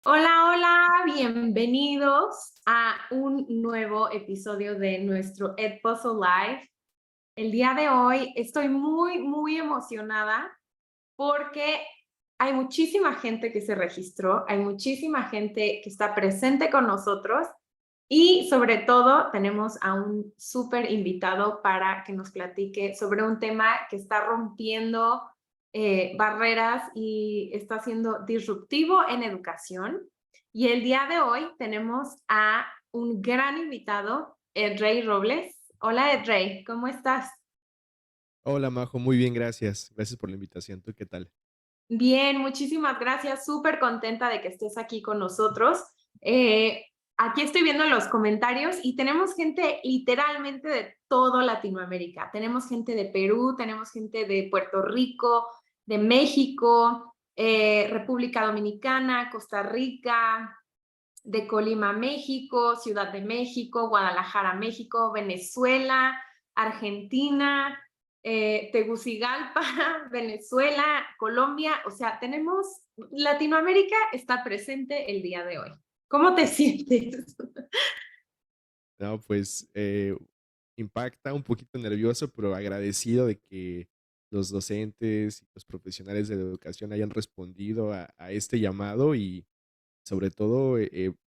Hola, hola, bienvenidos a un nuevo episodio de nuestro Ed Puzzle Live. El día de hoy estoy muy emocionada porque hay muchísima gente que se registró, hay muchísima gente que está presente con nosotros y sobre todo tenemos a un súper invitado para que nos platique sobre un tema que está rompiendo barreras y está siendo disruptivo en educación. Y el día de hoy tenemos a un gran invitado, Edrey Robles. Hola Edrey, ¿cómo estás? Hola Majo, muy bien, gracias. Gracias por la invitación. ¿Tú qué tal? Bien, muchísimas gracias. Súper contenta de que estés aquí con nosotros. Eh, Aquí estoy viendo los comentarios y tenemos gente literalmente de todo Latinoamérica. Tenemos gente de Perú, tenemos gente de Puerto Rico, de México, República Dominicana, Costa Rica, de Colima, México, Ciudad de México, Guadalajara, México, Venezuela, Argentina, Tegucigalpa, Venezuela, Colombia, o sea, tenemos, Latinoamérica está presente el día de hoy. ¿Cómo te sientes? No, pues impacta un poquito nervioso, pero agradecido de que los docentes y los profesionales de la educación hayan respondido a este llamado y sobre todo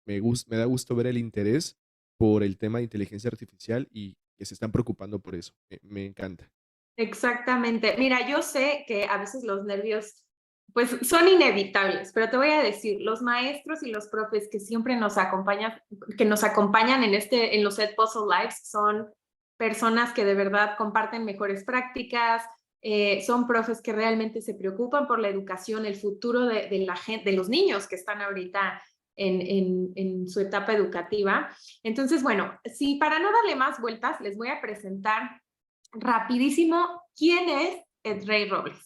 me da gusto ver el interés por el tema de inteligencia artificial y que se están preocupando por eso. Me encanta. Exactamente. Mira, yo sé que a veces los nervios, pues son inevitables, pero te voy a decir, los maestros y los profes que siempre nos acompañan en los Ed Puzzle Lives son personas que de verdad comparten mejores prácticas, son profes que realmente se preocupan por la educación, el futuro de la gente, de los niños que están ahorita en su etapa educativa. Entonces, bueno, si para no darle más vueltas, les voy a presentar rapidísimo, ¿quién es Edrey Robles?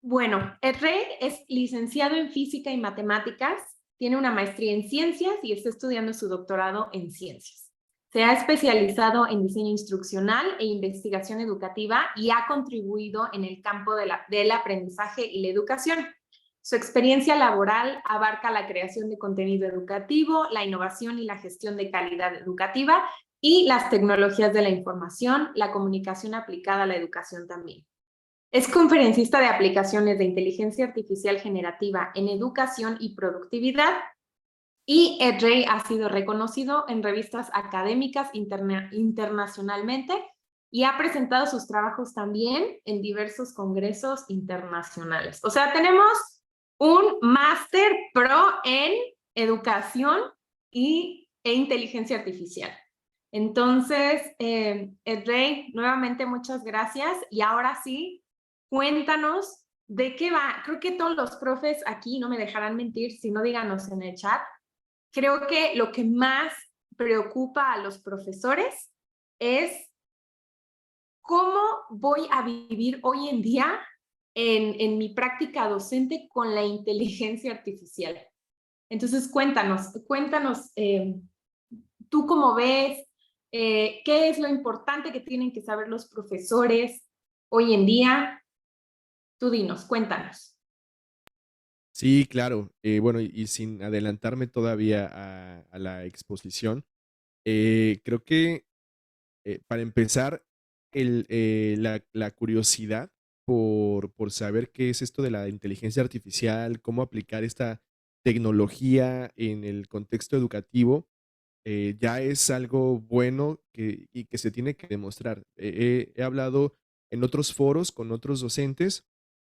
Bueno, Edrey es licenciado en física y matemáticas, tiene una maestría en ciencias y está estudiando su doctorado en ciencias. Se ha especializado en diseño instruccional e investigación educativa y ha contribuido en el campo del aprendizaje y la educación. Su experiencia laboral abarca la creación de contenido educativo, la innovación y la gestión de calidad educativa y las tecnologías de la información, la comunicación aplicada a la educación también. Es conferencista de aplicaciones de inteligencia artificial generativa en educación y productividad y Edrey ha sido reconocido en revistas académicas internacionalmente y ha presentado sus trabajos también en diversos congresos internacionales. O sea, tenemos un máster pro en educación e inteligencia artificial. Entonces, Edrey, nuevamente muchas gracias y ahora sí, cuéntanos de qué va. Creo que todos los profes aquí no me dejarán mentir, si no díganos en el chat. Creo que lo que más preocupa a los profesores es cómo voy a vivir hoy en día en mi práctica docente con la inteligencia artificial. Entonces, cuéntanos, tú cómo ves, qué es lo importante que tienen que saber los profesores hoy en día. Tú dinos, cuéntanos. Sí, claro. Bueno, y sin adelantarme todavía a la exposición, creo que para empezar, la curiosidad por saber qué es esto de la inteligencia artificial, cómo aplicar esta tecnología en el contexto educativo, ya es algo bueno y que se tiene que demostrar. He hablado en otros foros con otros docentes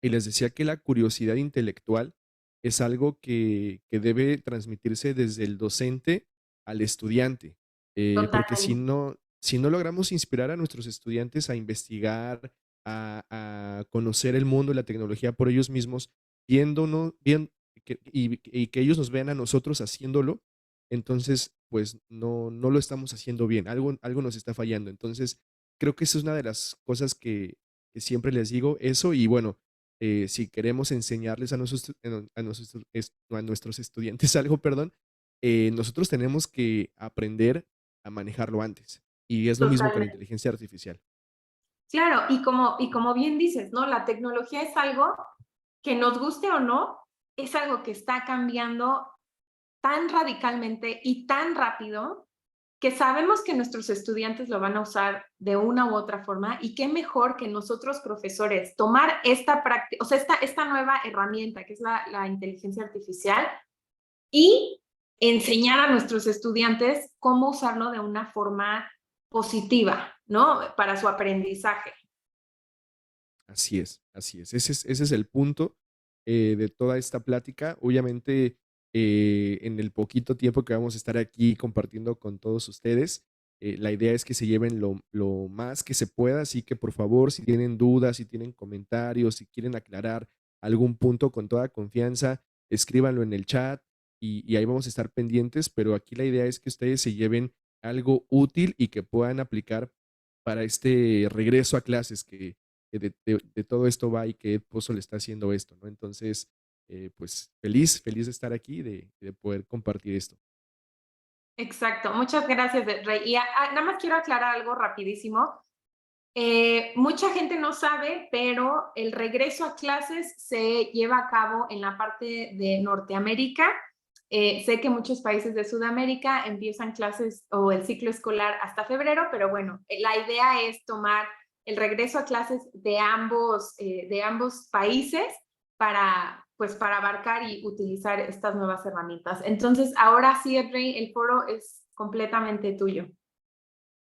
y les decía que la curiosidad intelectual es algo que debe transmitirse desde el docente al estudiante, porque Totalmente. si no logramos inspirar a nuestros estudiantes a investigar, a conocer el mundo y la tecnología por ellos mismos, viéndonos, y que ellos nos vean a nosotros haciéndolo, entonces, pues no lo estamos haciendo bien, algo nos está fallando. Entonces, creo que esa es una de las cosas que siempre les digo, eso y bueno, si queremos enseñarles a nuestros estudiantes algo, perdón, nosotros tenemos que aprender a manejarlo antes, y es lo mismo con la Totalmente. inteligencia artificial. Claro, y como bien dices, ¿no? La tecnología es algo que nos guste o no, es algo que está cambiando tan radicalmente y tan rápido que sabemos que nuestros estudiantes lo van a usar de una u otra forma y qué mejor que nosotros profesores tomar esta práctica, o sea, esta nueva herramienta que es la inteligencia artificial y enseñar a nuestros estudiantes cómo usarlo de una forma positiva, ¿no? Para su aprendizaje. Así es, así es. Ese es el punto de toda esta plática. Obviamente, en el poquito tiempo que vamos a estar aquí compartiendo con todos ustedes, la idea es que se lleven lo más que se pueda, así que por favor, si tienen dudas, si tienen comentarios, si quieren aclarar algún punto con toda confianza, escríbanlo en el chat y ahí vamos a estar pendientes, pero aquí la idea es que ustedes se lleven algo útil y que puedan aplicar para este regreso a clases que de todo esto va y que Ed Pozo le está haciendo esto, ¿no? Entonces, pues feliz de estar aquí, de poder compartir esto. Exacto, muchas gracias, Rey. Y nada más quiero aclarar algo rapidísimo. Mucha gente no sabe, pero el regreso a clases se lleva a cabo en la parte de Norteamérica. Sé que muchos países de Sudamérica empiezan clases o el ciclo escolar hasta febrero, pero bueno, la idea es tomar el regreso a clases de ambos países para, pues, para abarcar y utilizar estas nuevas herramientas. Entonces, ahora sí, Rey, el foro es completamente tuyo.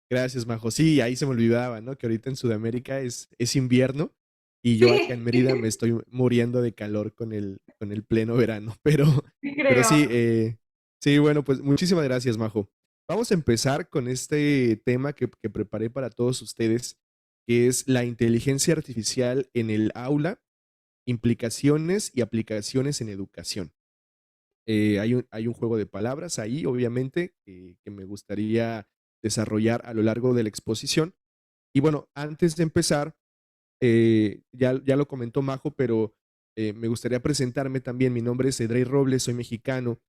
Gracias, Majo. Sí, ahí se me olvidaba, ¿no? Que ahorita en Sudamérica es invierno y yo acá en Sí, Mérida me estoy muriendo de calor con el pleno verano, sí pero creo. sí, sí, bueno, pues muchísimas gracias, Majo. Vamos a empezar con este tema que preparé para todos ustedes, que es la inteligencia artificial en el aula, implicaciones y aplicaciones en educación. Hay un juego de palabras ahí, obviamente, que me gustaría desarrollar a lo largo de la exposición. Y bueno, antes de empezar, ya lo comentó Majo, pero me gustaría presentarme también. Mi nombre es Edrey Robles, soy mexicano.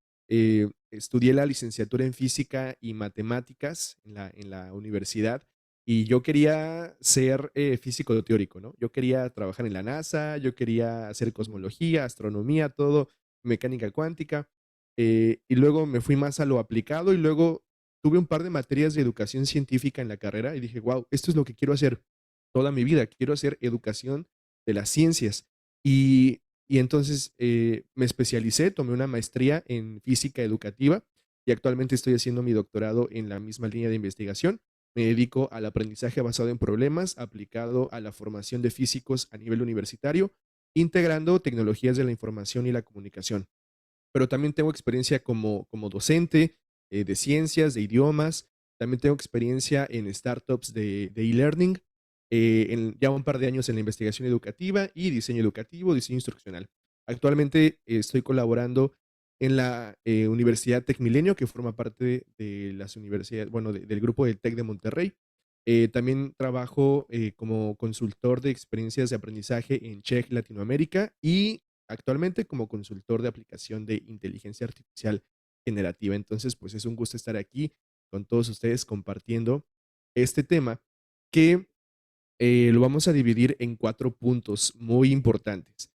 Estudié la licenciatura en física y matemáticas en la universidad y yo quería ser físico teórico, ¿no? Yo quería trabajar en la NASA, yo quería hacer cosmología, astronomía, todo, mecánica cuántica. Y luego me fui más a lo aplicado y luego tuve un par de materias de educación científica en la carrera y dije, wow, esto es lo que quiero hacer toda mi vida, quiero hacer educación de las ciencias. Y entonces me especialicé, tomé una maestría en física educativa y actualmente estoy haciendo mi doctorado en la misma línea de investigación. Me dedico al aprendizaje basado en problemas aplicado a la formación de físicos a nivel universitario, integrando tecnologías de la información y la comunicación. Pero también tengo experiencia como docente de ciencias, de idiomas. También tengo experiencia en startups de e-learning, ya un par de años en la investigación educativa y diseño educativo, diseño instruccional. Actualmente estoy colaborando en la Universidad Tecmilenio, que forma parte de las universidades, bueno, del grupo del TEC de Monterrey. También trabajo como consultor de experiencias de aprendizaje en Czech Latinoamérica y actualmente como consultor de aplicación de inteligencia artificial generativa. Entonces, pues es un gusto estar aquí con todos ustedes compartiendo este tema que lo vamos a dividir en 4 puntos muy importantes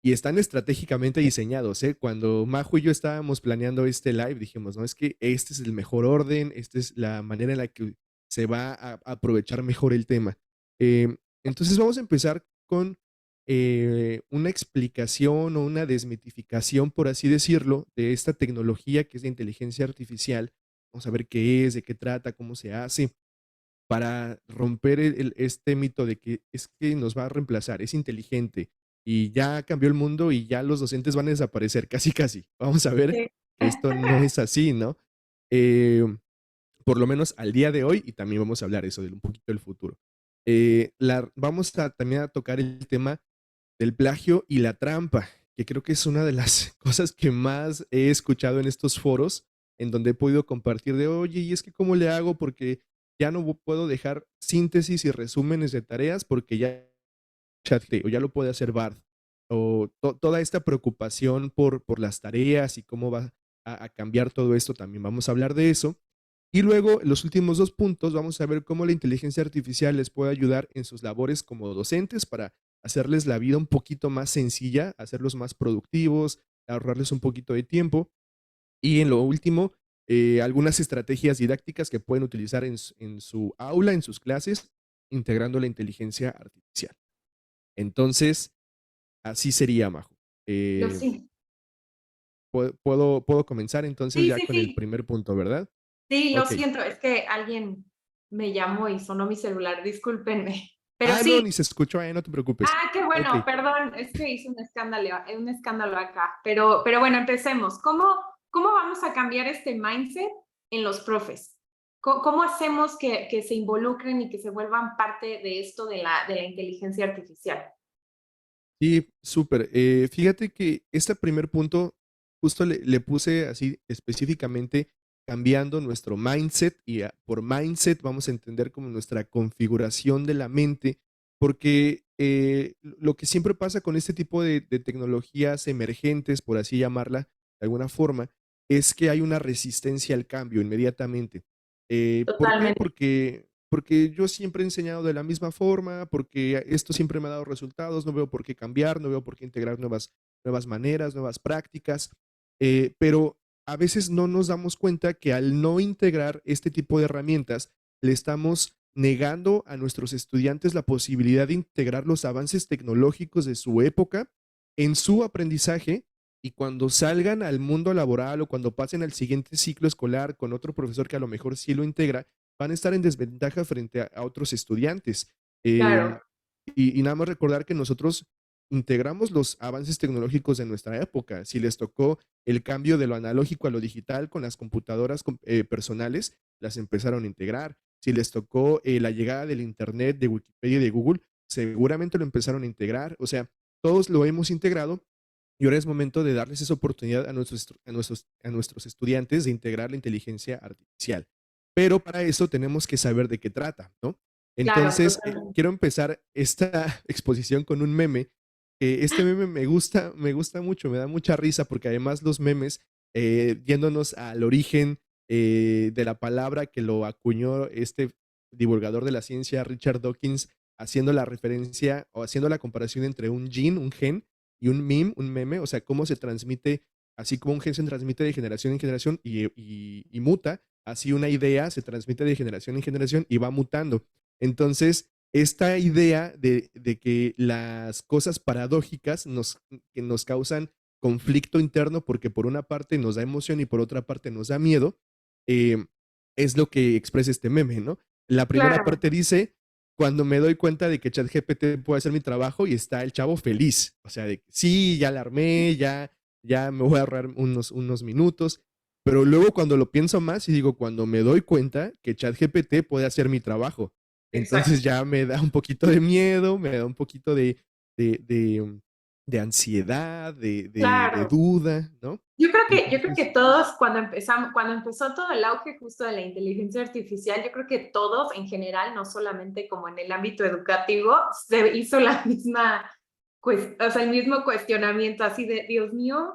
y están estratégicamente diseñados, ¿eh? Cuando Majo y yo estábamos planeando este live, dijimos, no, es que este es el mejor orden, esta es la manera en la que se va a aprovechar mejor el tema. Entonces vamos a empezar con una explicación o una desmitificación, por así decirlo, de esta tecnología que es la inteligencia artificial. Vamos a ver qué es, de qué trata, cómo se hace para romper este mito de que es que nos va a reemplazar, es inteligente y ya cambió el mundo y ya los docentes van a desaparecer, casi, casi. Vamos a ver Sí. que esto no es así, ¿no? Eh, por lo menos al día de hoy, y también vamos a hablar eso de un poquito del futuro. Vamos a también a tocar el tema del plagio y la trampa, que creo que es una de las cosas que más he escuchado en estos foros, en donde he podido compartir de, oye, ¿y es que cómo le hago? Porque ya no puedo dejar síntesis y resúmenes de tareas porque ya o ya lo puede hacer Bard. O toda esta preocupación por las tareas y cómo va a cambiar todo esto, también vamos a hablar de eso. Y luego, los últimos 2 puntos, vamos a ver cómo la inteligencia artificial les puede ayudar en sus labores como docentes para hacerles la vida un poquito más sencilla, hacerlos más productivos, ahorrarles un poquito de tiempo. Y en lo último, algunas estrategias didácticas que pueden utilizar en su aula, en sus clases, integrando la inteligencia artificial. Entonces, así sería, Majo. Lo Eh, sí. puedo comenzar entonces Sí, ya sí, con el sí. primer punto, ¿verdad? Sí, lo Ok. siento, es que alguien me llamó y sonó mi celular, discúlpenme. Pero Ah, no, sí, ni se escuchó, no te preocupes. qué Ok. bueno, perdón, es que hice un escándalo acá. Pero bueno, empecemos. ¿Cómo vamos a cambiar este mindset en los profes? ¿Cómo hacemos que se involucren y que se vuelvan parte de esto de la inteligencia artificial? Sí, súper. Fíjate que este primer punto justo le puse así específicamente cambiando nuestro mindset y por mindset vamos a entender como nuestra configuración de la mente, porque lo que siempre pasa con este tipo de tecnologías emergentes, por así llamarla de alguna forma, es que hay una resistencia al cambio inmediatamente. ¿Por qué? Totalmente. Porque yo siempre he enseñado de la misma forma, porque esto siempre me ha dado resultados, no veo por qué cambiar, no veo por qué integrar nuevas maneras, nuevas prácticas, pero a veces no nos damos cuenta que al no integrar este tipo de herramientas, le estamos negando a nuestros estudiantes la posibilidad de integrar los avances tecnológicos de su época en su aprendizaje y cuando salgan al mundo laboral o cuando pasen al siguiente ciclo escolar con otro profesor que a lo mejor sí lo integra, van a estar en desventaja frente a otros estudiantes. Claro, Y nada más recordar que nosotros integramos los avances tecnológicos de nuestra época. Si les tocó el cambio de lo analógico a lo digital con las computadoras personales, las empezaron a integrar. Si les tocó la llegada del Internet, de Wikipedia y de Google, seguramente lo empezaron a integrar. O sea, todos lo hemos integrado y ahora es momento de darles esa oportunidad a nuestros estudiantes de integrar la inteligencia artificial. Pero para eso tenemos que saber de qué trata, ¿no? claro, Entonces, totalmente. quiero empezar esta exposición con un meme. Este meme me gusta mucho, me da mucha risa porque además los memes, yéndonos al origen de la palabra que lo acuñó este divulgador de la ciencia, Richard Dawkins, haciendo la referencia o haciendo la comparación entre un gene, un gen, y un meme, un meme, o sea, cómo se transmite, así como un gen se transmite de generación en generación y muta, así una idea se transmite de generación en generación y va mutando. Entonces, esta idea de que las cosas paradójicas que nos causan conflicto interno porque por una parte nos da emoción y por otra parte nos da miedo, eh, es lo que expresa este meme, ¿no? La primera Claro, parte dice, cuando me doy cuenta de que ChatGPT puede hacer mi trabajo y está el chavo feliz. O sea, de que sí, ya la armé, ya me voy a ahorrar unos minutos. Pero luego cuando lo pienso más y digo, cuando me doy cuenta que ChatGPT puede hacer mi trabajo, entonces exacto. ya me da un poquito de miedo, me da un poquito de, de, de ansiedad, de Claro. duda, ¿no? Yo creo que Entonces, todos cuando empezó todo el auge justo de la inteligencia artificial, yo creo que todos en general, no solamente como en el ámbito educativo, se hizo la misma, o sea, el mismo cuestionamiento así de, Dios mío,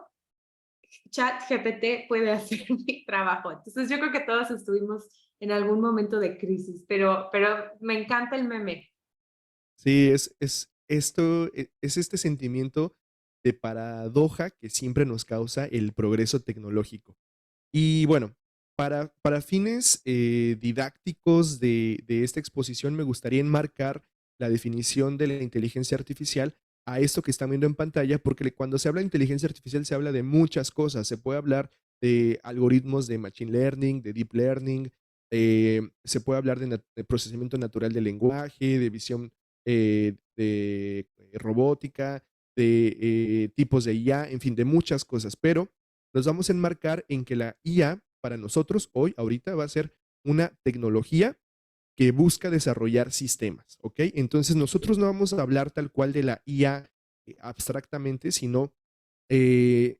chat GPT puede hacer mi trabajo. Entonces yo creo que todos estuvimos en algún momento de crisis, pero me encanta el meme. sí, es este sentimiento de paradoja que siempre nos causa el progreso tecnológico. Y bueno, para fines didácticos de esta exposición, me gustaría enmarcar la definición de la inteligencia artificial a esto que están viendo en pantalla, porque cuando se habla de inteligencia artificial se habla de muchas cosas. Se puede hablar de algoritmos de machine learning, de deep learning, se puede hablar de procesamiento natural del lenguaje, de visión de robótica, de tipos de IA, en fin, de muchas cosas, pero nos vamos a enmarcar en que la IA para nosotros hoy, ahorita, va a ser una tecnología que busca desarrollar sistemas, ¿ok? Entonces nosotros no vamos a hablar tal cual de la IA abstractamente, sino eh,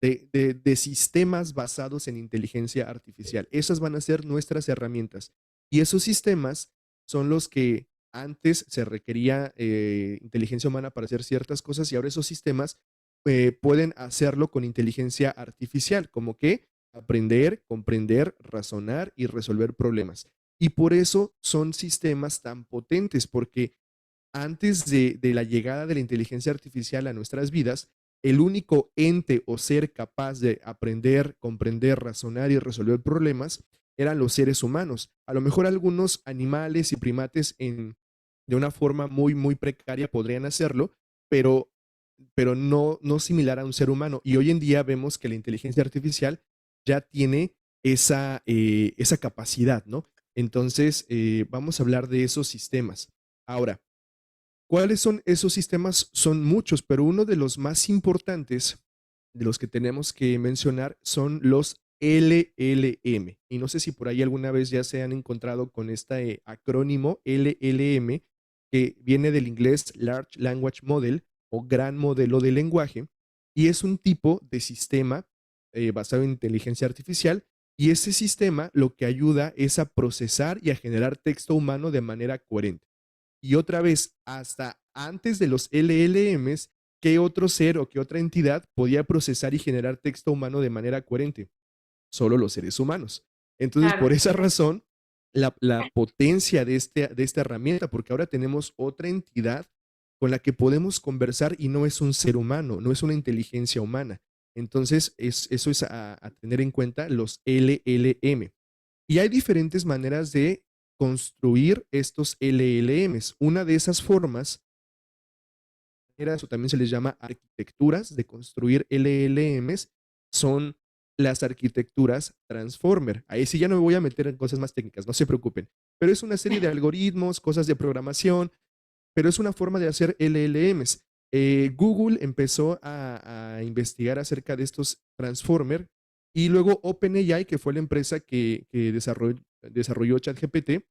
de sistemas basados en inteligencia artificial. Esas van a ser nuestras herramientas. Y esos sistemas son los que antes se requería inteligencia humana para hacer ciertas cosas y ahora esos sistemas pueden hacerlo con inteligencia artificial, como que aprender, comprender, razonar y resolver problemas. Y por eso son sistemas tan potentes, porque antes de la llegada de la inteligencia artificial a nuestras vidas, el único ente o ser capaz de aprender, comprender, razonar y resolver problemas eran los seres humanos. A lo mejor algunos animales y primates de una forma muy, muy precaria podrían hacerlo, pero, pero no similar a un ser humano. Y hoy en día vemos que la inteligencia artificial ya tiene esa capacidad, ¿no? Entonces, vamos a hablar de esos sistemas. Ahora, ¿cuáles son esos sistemas? Son muchos, pero uno de los más importantes, de los que tenemos que mencionar, son los LLM. Y no sé si por ahí alguna vez ya se han encontrado con este acrónimo LLM, que viene del inglés Large Language Model o Gran Modelo de Lenguaje, y es un tipo de sistema basado en inteligencia artificial, y ese sistema lo que ayuda es a procesar y a generar texto humano de manera coherente. Y otra vez, hasta antes de los LLMs, ¿qué otro ser o qué otra entidad podía procesar y generar texto humano de manera coherente? Solo los seres humanos. Entonces, Claro. por esa razón, la potencia de esta herramienta, porque ahora tenemos otra entidad con la que podemos conversar y no es un ser humano, no es una inteligencia humana. Entonces, eso es a tener en cuenta los LLM. Y hay diferentes maneras de construir estos LLMs. Una de esas formas, eso también se les llama arquitecturas de construir LLMs, son las arquitecturas Transformer. Ahí sí ya no me voy a meter en cosas más técnicas, no se preocupen. Pero es una serie de algoritmos, cosas de programación, pero es una forma de hacer LLMs. Google empezó a investigar acerca de estos Transformer y luego OpenAI, que fue la empresa que desarrolló ChatGPT,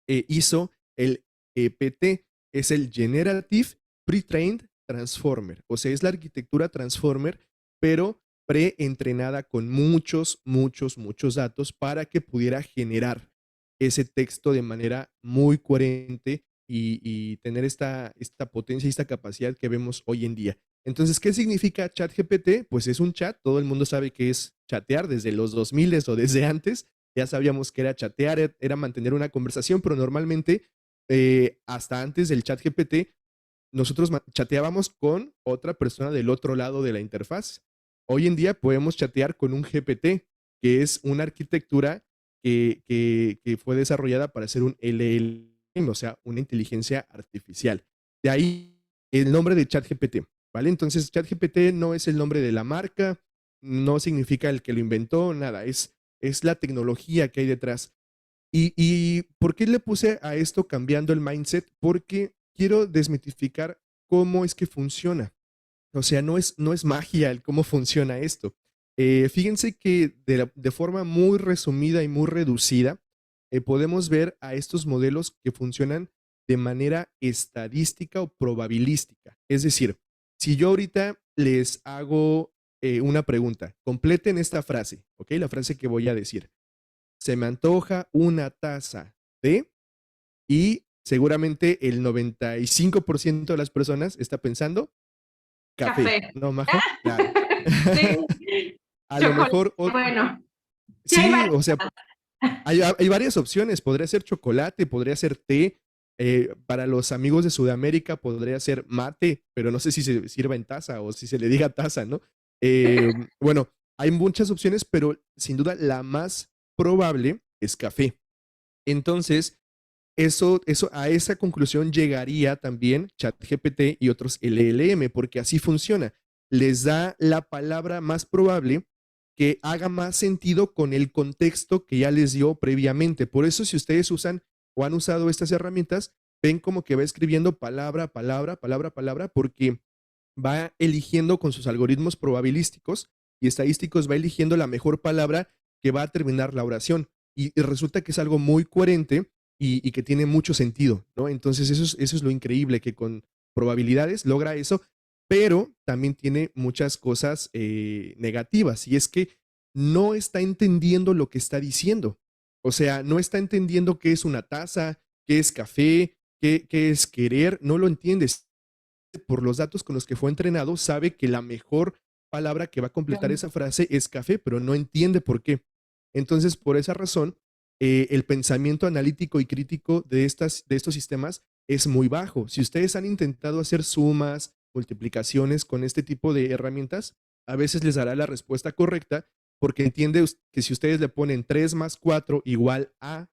hizo el EPT, es el Generative Pre-Trained Transformer, o sea, es la arquitectura Transformer, pero preentrenada con muchos, muchos, muchos datos para que pudiera generar ese texto de manera muy coherente y tener esta potencia y esta capacidad que vemos hoy en día. Entonces, ¿qué significa ChatGPT? Pues es un chat, todo el mundo sabe que es chatear desde los 2000 o desde antes, ya sabíamos que era chatear, era mantener una conversación, pero normalmente hasta antes del chat GPT, nosotros chateábamos con otra persona del otro lado de la interfaz. Hoy en día podemos chatear con un GPT, que es una arquitectura que fue desarrollada para ser un LLM, o sea, una inteligencia artificial. De ahí el nombre de ChatGPT, ¿vale? Entonces, ChatGPT no es el nombre de la marca, no significa el que lo inventó, nada, es la tecnología que hay detrás. ¿Y por qué le puse a esto cambiando el mindset? Porque quiero desmitificar cómo es que funciona. O sea, no es magia el cómo funciona esto. Fíjense que de forma muy resumida y muy reducida, podemos ver a estos modelos que funcionan de manera estadística o probabilística. Es decir, si yo ahorita les hago una pregunta, completen esta frase, ¿ok? La frase que voy a decir. Se me antoja una taza de, y seguramente el 95% de las personas está pensando café, Café. ¿no, Majo? Claro. Sí, A lo chocolate, mejor, bueno, sí hay sí, varias. o sea, hay varias opciones. Podría ser chocolate, podría ser té. Para los amigos de Sudamérica podría ser mate, pero no sé si se sirva en taza o si se le diga taza, ¿no? Bueno, hay muchas opciones, pero sin duda la más probable es café. Entonces, a esa conclusión llegaría también ChatGPT y otros LLM, porque así funciona. Les da la palabra más probable que haga más sentido con el contexto que ya les dio previamente. Por eso, si ustedes usan o han usado estas herramientas, ven como que va escribiendo palabra, palabra, palabra, palabra, porque va eligiendo con sus algoritmos probabilísticos y estadísticos, va eligiendo la mejor palabra que va a terminar la oración. Y resulta que es algo muy coherente y que tiene mucho sentido, ¿no? Entonces eso es lo increíble, que con probabilidades logra eso, pero también tiene muchas cosas negativas, y es que no está entendiendo lo que está diciendo. O sea, no está entendiendo qué es una taza, qué es café, qué es querer, no lo entiendes. Por los datos con los que fue entrenado, sabe que la mejor palabra que va a completar esa frase es café, pero no entiende por qué. Entonces, por esa razón, el pensamiento analítico y crítico de estos sistemas es muy bajo. Si ustedes han intentado hacer sumas, multiplicaciones con este tipo de herramientas, a veces les dará la respuesta correcta porque entiende que si ustedes le ponen 3 más 4 igual a,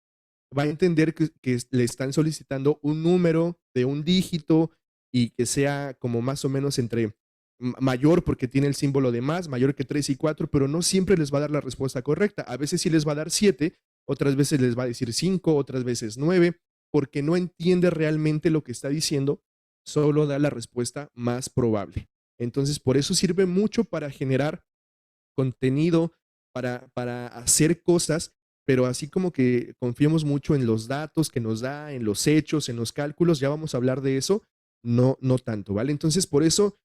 va a entender que le están solicitando un número de un dígito y que sea como más o menos entre mayor porque tiene el símbolo de más, mayor que 3 y 4, pero no siempre les va a dar la respuesta correcta. A veces sí les va a dar 7, otras veces les va a decir 5, otras veces 9, porque no entiende realmente lo que está diciendo, solo da la respuesta más probable. Entonces, por eso sirve mucho para generar contenido, para hacer cosas, pero así como que confiemos mucho en los datos que nos da, en los hechos, en los cálculos, ya vamos a hablar de eso, no tanto, ¿vale? Entonces, por eso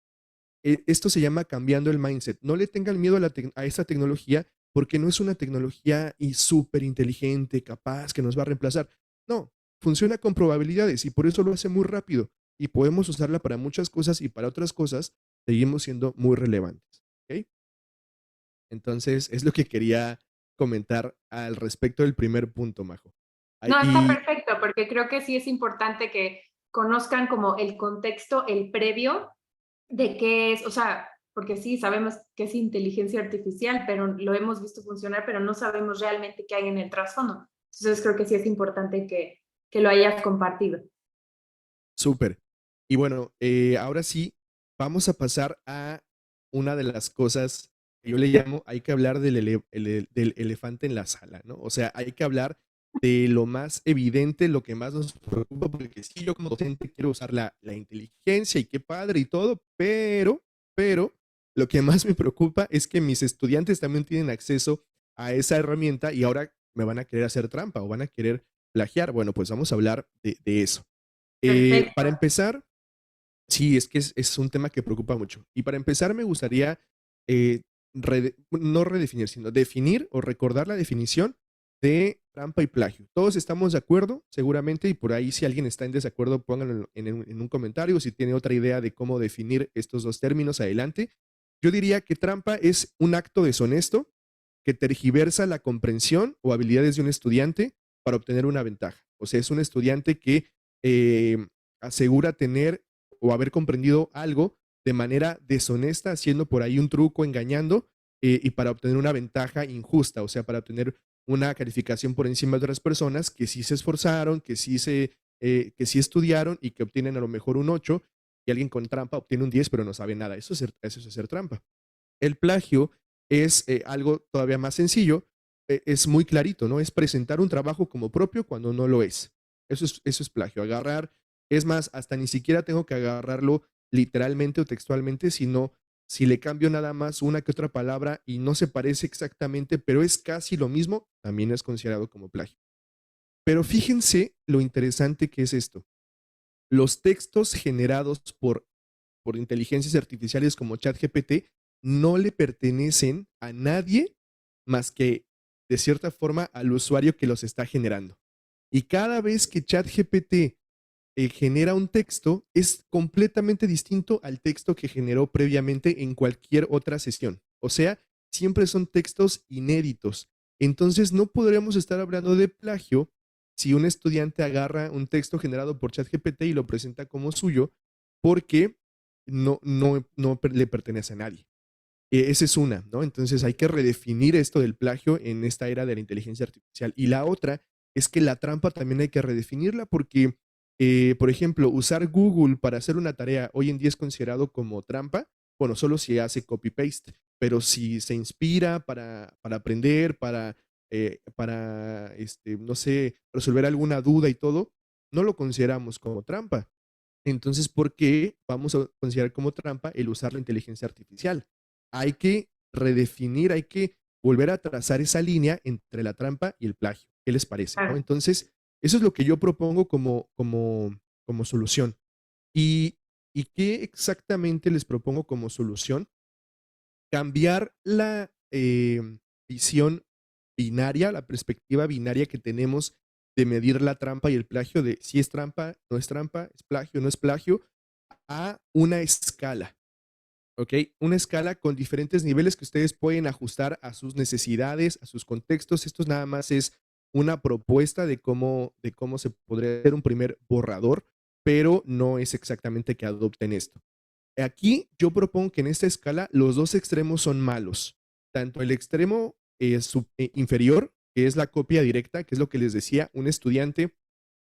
esto se llama cambiando el mindset. No le tengan miedo a esa tecnología porque no es una tecnología y súper inteligente, capaz, que nos va a reemplazar. No, funciona con probabilidades y por eso lo hace muy rápido y podemos usarla para muchas cosas y para otras cosas seguimos siendo muy relevantes. ¿Ok? Entonces, es lo que quería comentar al respecto del primer punto, Majo. Ay, No, está y perfecto, porque creo que sí es importante que conozcan como el contexto, el previo de qué es, o sea, porque sí sabemos que es inteligencia artificial, pero lo hemos visto funcionar, pero no sabemos realmente qué hay en el trasfondo. Entonces creo que sí es importante que lo hayas compartido. súper. Y bueno, ahora sí, vamos a pasar a una de las cosas que yo le llamo, hay que hablar del elefante en la sala, ¿no? O sea, hay que hablar de lo más evidente, lo que más nos preocupa, porque sí, yo como docente quiero usar la inteligencia y qué padre y todo, pero lo que más me preocupa es que mis estudiantes también tienen acceso a esa herramienta y ahora me van a querer hacer trampa o van a querer plagiar. Bueno, pues vamos a hablar de eso. Perfecto. Para empezar, sí, es que es un tema que preocupa mucho. Y para empezar, me gustaría no redefinir, sino definir o recordar la definición de trampa y plagio. Todos estamos de acuerdo, seguramente, y por ahí si alguien está en desacuerdo, pónganlo en un comentario. Si tiene otra idea de cómo definir estos dos términos, adelante. Yo diría que trampa es un acto deshonesto que tergiversa la comprensión o habilidades de un estudiante para obtener una ventaja. O sea, es un estudiante que eh, asegura tener o haber comprendido algo de manera deshonesta, haciendo por ahí un truco, engañando, y para obtener una ventaja injusta, o sea, para obtener una calificación por encima de otras personas que sí se esforzaron, que sí estudiaron y que obtienen a lo mejor un 8 y alguien con trampa obtiene un 10 pero no sabe nada. Eso es hacer trampa. El plagio es algo todavía más sencillo, es muy clarito, ¿no? Es presentar un trabajo como propio cuando no lo es. Eso es plagio. Agarrar, es más, hasta ni siquiera tengo que agarrarlo literalmente o textualmente, sino si le cambio nada más una que otra palabra y no se parece exactamente, pero es casi lo mismo, también es considerado como plagio. Pero fíjense lo interesante que es esto. Los textos generados por inteligencias artificiales como ChatGPT no le pertenecen a nadie más que, de cierta forma, al usuario que los está generando. Y cada vez que ChatGPT genera un texto, es completamente distinto al texto que generó previamente en cualquier otra sesión. O sea, siempre son textos inéditos. Entonces, no podríamos estar hablando de plagio si un estudiante agarra un texto generado por ChatGPT y lo presenta como suyo, porque no le pertenece a nadie. Esa es una, ¿no? Entonces hay que redefinir esto del plagio en esta era de la inteligencia artificial. Y la otra es que la trampa también hay que redefinirla porque, por ejemplo, usar Google para hacer una tarea hoy en día es considerado como trampa, bueno, solo si hace copy-paste, pero si se inspira para aprender, no sé, resolver alguna duda y todo, no lo consideramos como trampa. Entonces, ¿por qué vamos a considerar como trampa el usar la inteligencia artificial? Hay que redefinir, hay que volver a trazar esa línea entre la trampa y el plagio. ¿Qué les parece? ¿No? Claro. Entonces, eso es lo que yo propongo como solución. ¿Y, ¿Y qué exactamente les propongo como solución? Cambiar la visión binaria, la perspectiva binaria que tenemos de medir la trampa y el plagio, de si es trampa, no es trampa, es plagio, no es plagio, a una escala, ¿ok? Una escala con diferentes niveles que ustedes pueden ajustar a sus necesidades, a sus contextos. Esto nada más es una propuesta de cómo se podría hacer un primer borrador, pero no es exactamente que adopten esto. Aquí yo propongo que en esta escala los dos extremos son malos. Tanto el extremo inferior, que es la copia directa, que es lo que les decía, un estudiante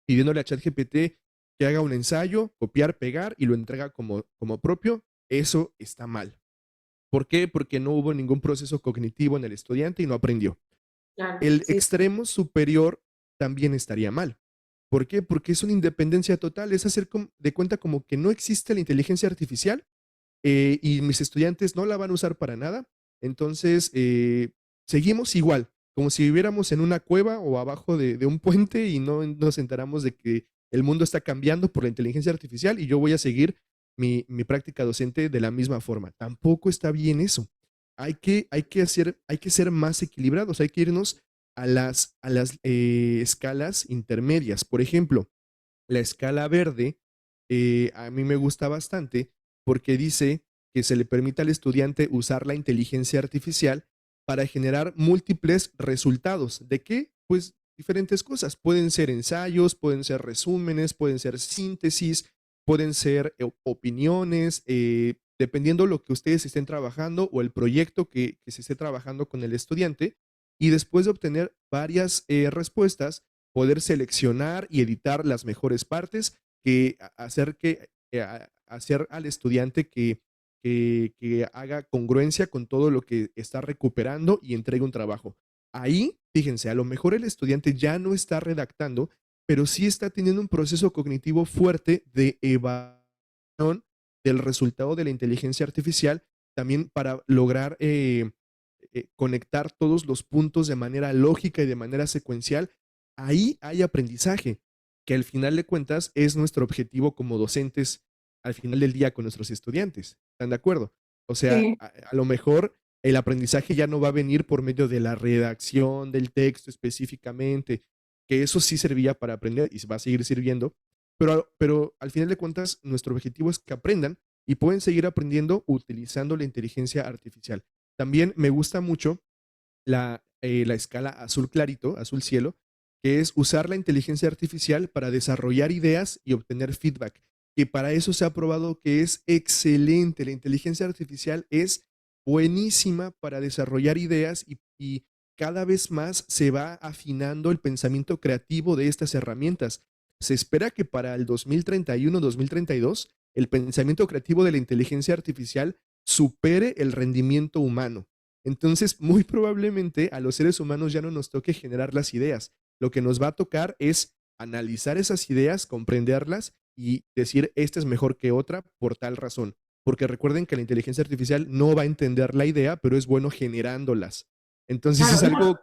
pidiéndole a ChatGPT que haga un ensayo, copiar, pegar y lo entrega como propio, eso está mal. ¿Por qué? Porque no hubo ningún proceso cognitivo en el estudiante y no aprendió. Claro, El sí, extremo superior también estaría mal. ¿Por qué? Porque es una independencia total, es hacer de cuenta como que no existe la inteligencia artificial y mis estudiantes no la van a usar para nada. Entonces, seguimos igual, como si viviéramos en una cueva o abajo de un puente y no nos enteramos de que el mundo está cambiando por la inteligencia artificial y yo voy a seguir mi práctica docente de la misma forma. Tampoco está bien eso. Hay que ser más equilibrados, hay que irnos a las escalas intermedias. Por ejemplo, la escala verde a mí me gusta bastante porque dice que se le permite al estudiante usar la inteligencia artificial para generar múltiples resultados. ¿De qué? Pues diferentes cosas. Pueden ser ensayos, pueden ser resúmenes, pueden ser síntesis, pueden ser opiniones, dependiendo lo que ustedes estén trabajando o el proyecto que se esté trabajando con el estudiante. Y después de obtener varias respuestas, poder seleccionar y editar las mejores partes, hacer al estudiante que haga congruencia con todo lo que está recuperando y entregue un trabajo. Ahí, fíjense, a lo mejor el estudiante ya no está redactando, pero sí está teniendo un proceso cognitivo fuerte de evaluación del resultado de la inteligencia artificial, también para lograr conectar todos los puntos de manera lógica y de manera secuencial. Ahí hay aprendizaje, que al final de cuentas es nuestro objetivo como docentes al final del día con nuestros estudiantes. ¿Están de acuerdo? O sea, sí. a lo mejor el aprendizaje ya no va a venir por medio de la redacción del texto específicamente, que eso sí servía para aprender y va a seguir sirviendo, pero al final de cuentas nuestro objetivo es que aprendan y pueden seguir aprendiendo utilizando la inteligencia artificial. También me gusta mucho la escala azul clarito, azul cielo, que es usar la inteligencia artificial para desarrollar ideas y obtener feedback. Que para eso se ha probado que es excelente. La inteligencia artificial es buenísima para desarrollar ideas y cada vez más se va afinando el pensamiento creativo de estas herramientas. Se espera que para el 2031-2032 el pensamiento creativo de la inteligencia artificial supere el rendimiento humano. Entonces, muy probablemente a los seres humanos ya no nos toque generar las ideas. Lo que nos va a tocar es analizar esas ideas, comprenderlas y decir, esta es mejor que otra por tal razón. Porque recuerden que la inteligencia artificial no va a entender la idea, pero es bueno generándolas. Entonces Claro, es algo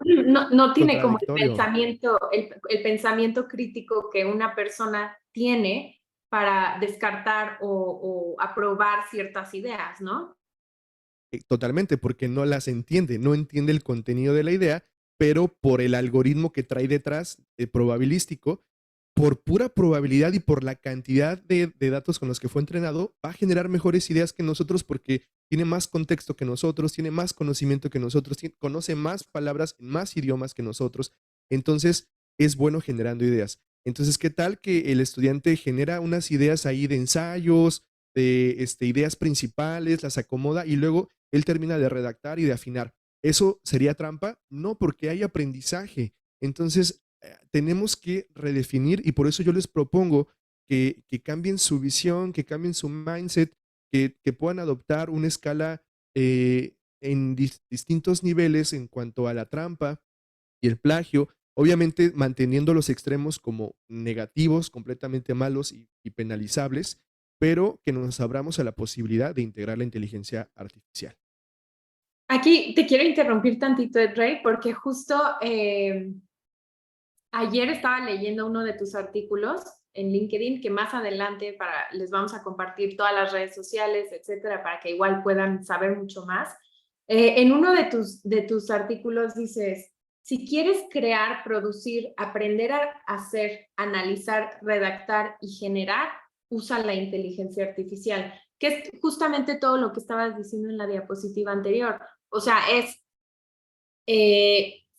no tiene como contradictorio. el pensamiento crítico que una persona tiene para descartar o aprobar ciertas ideas, ¿no? Totalmente, porque no las entiende, no entiende el contenido de la idea, pero por el algoritmo que trae detrás, probabilístico, por pura probabilidad y por la cantidad de datos con los que fue entrenado, va a generar mejores ideas que nosotros porque tiene más contexto que nosotros, tiene más conocimiento que nosotros, conoce más palabras en más idiomas que nosotros. Entonces, es bueno generando ideas. Entonces, ¿qué tal que el estudiante genera unas ideas ahí de ensayos, de ideas principales, las acomoda y luego él termina de redactar y de afinar? ¿Eso sería trampa? No, porque hay aprendizaje. Entonces, tenemos que redefinir y por eso yo les propongo que cambien su visión, que cambien su mindset, que puedan adoptar una escala en distintos niveles en cuanto a la trampa y el plagio, obviamente manteniendo los extremos como negativos, completamente malos y penalizables, pero que nos abramos a la posibilidad de integrar la inteligencia artificial. Aquí te quiero interrumpir tantito, Rey, porque justo ayer estaba leyendo uno de tus artículos en LinkedIn, que más adelante les vamos a compartir todas las redes sociales, etcétera, para que igual puedan saber mucho más. En uno de tus artículos dices, si quieres crear, producir, aprender a hacer, analizar, redactar y generar, usa la inteligencia artificial, que es justamente todo lo que estabas diciendo en la diapositiva anterior. O sea, es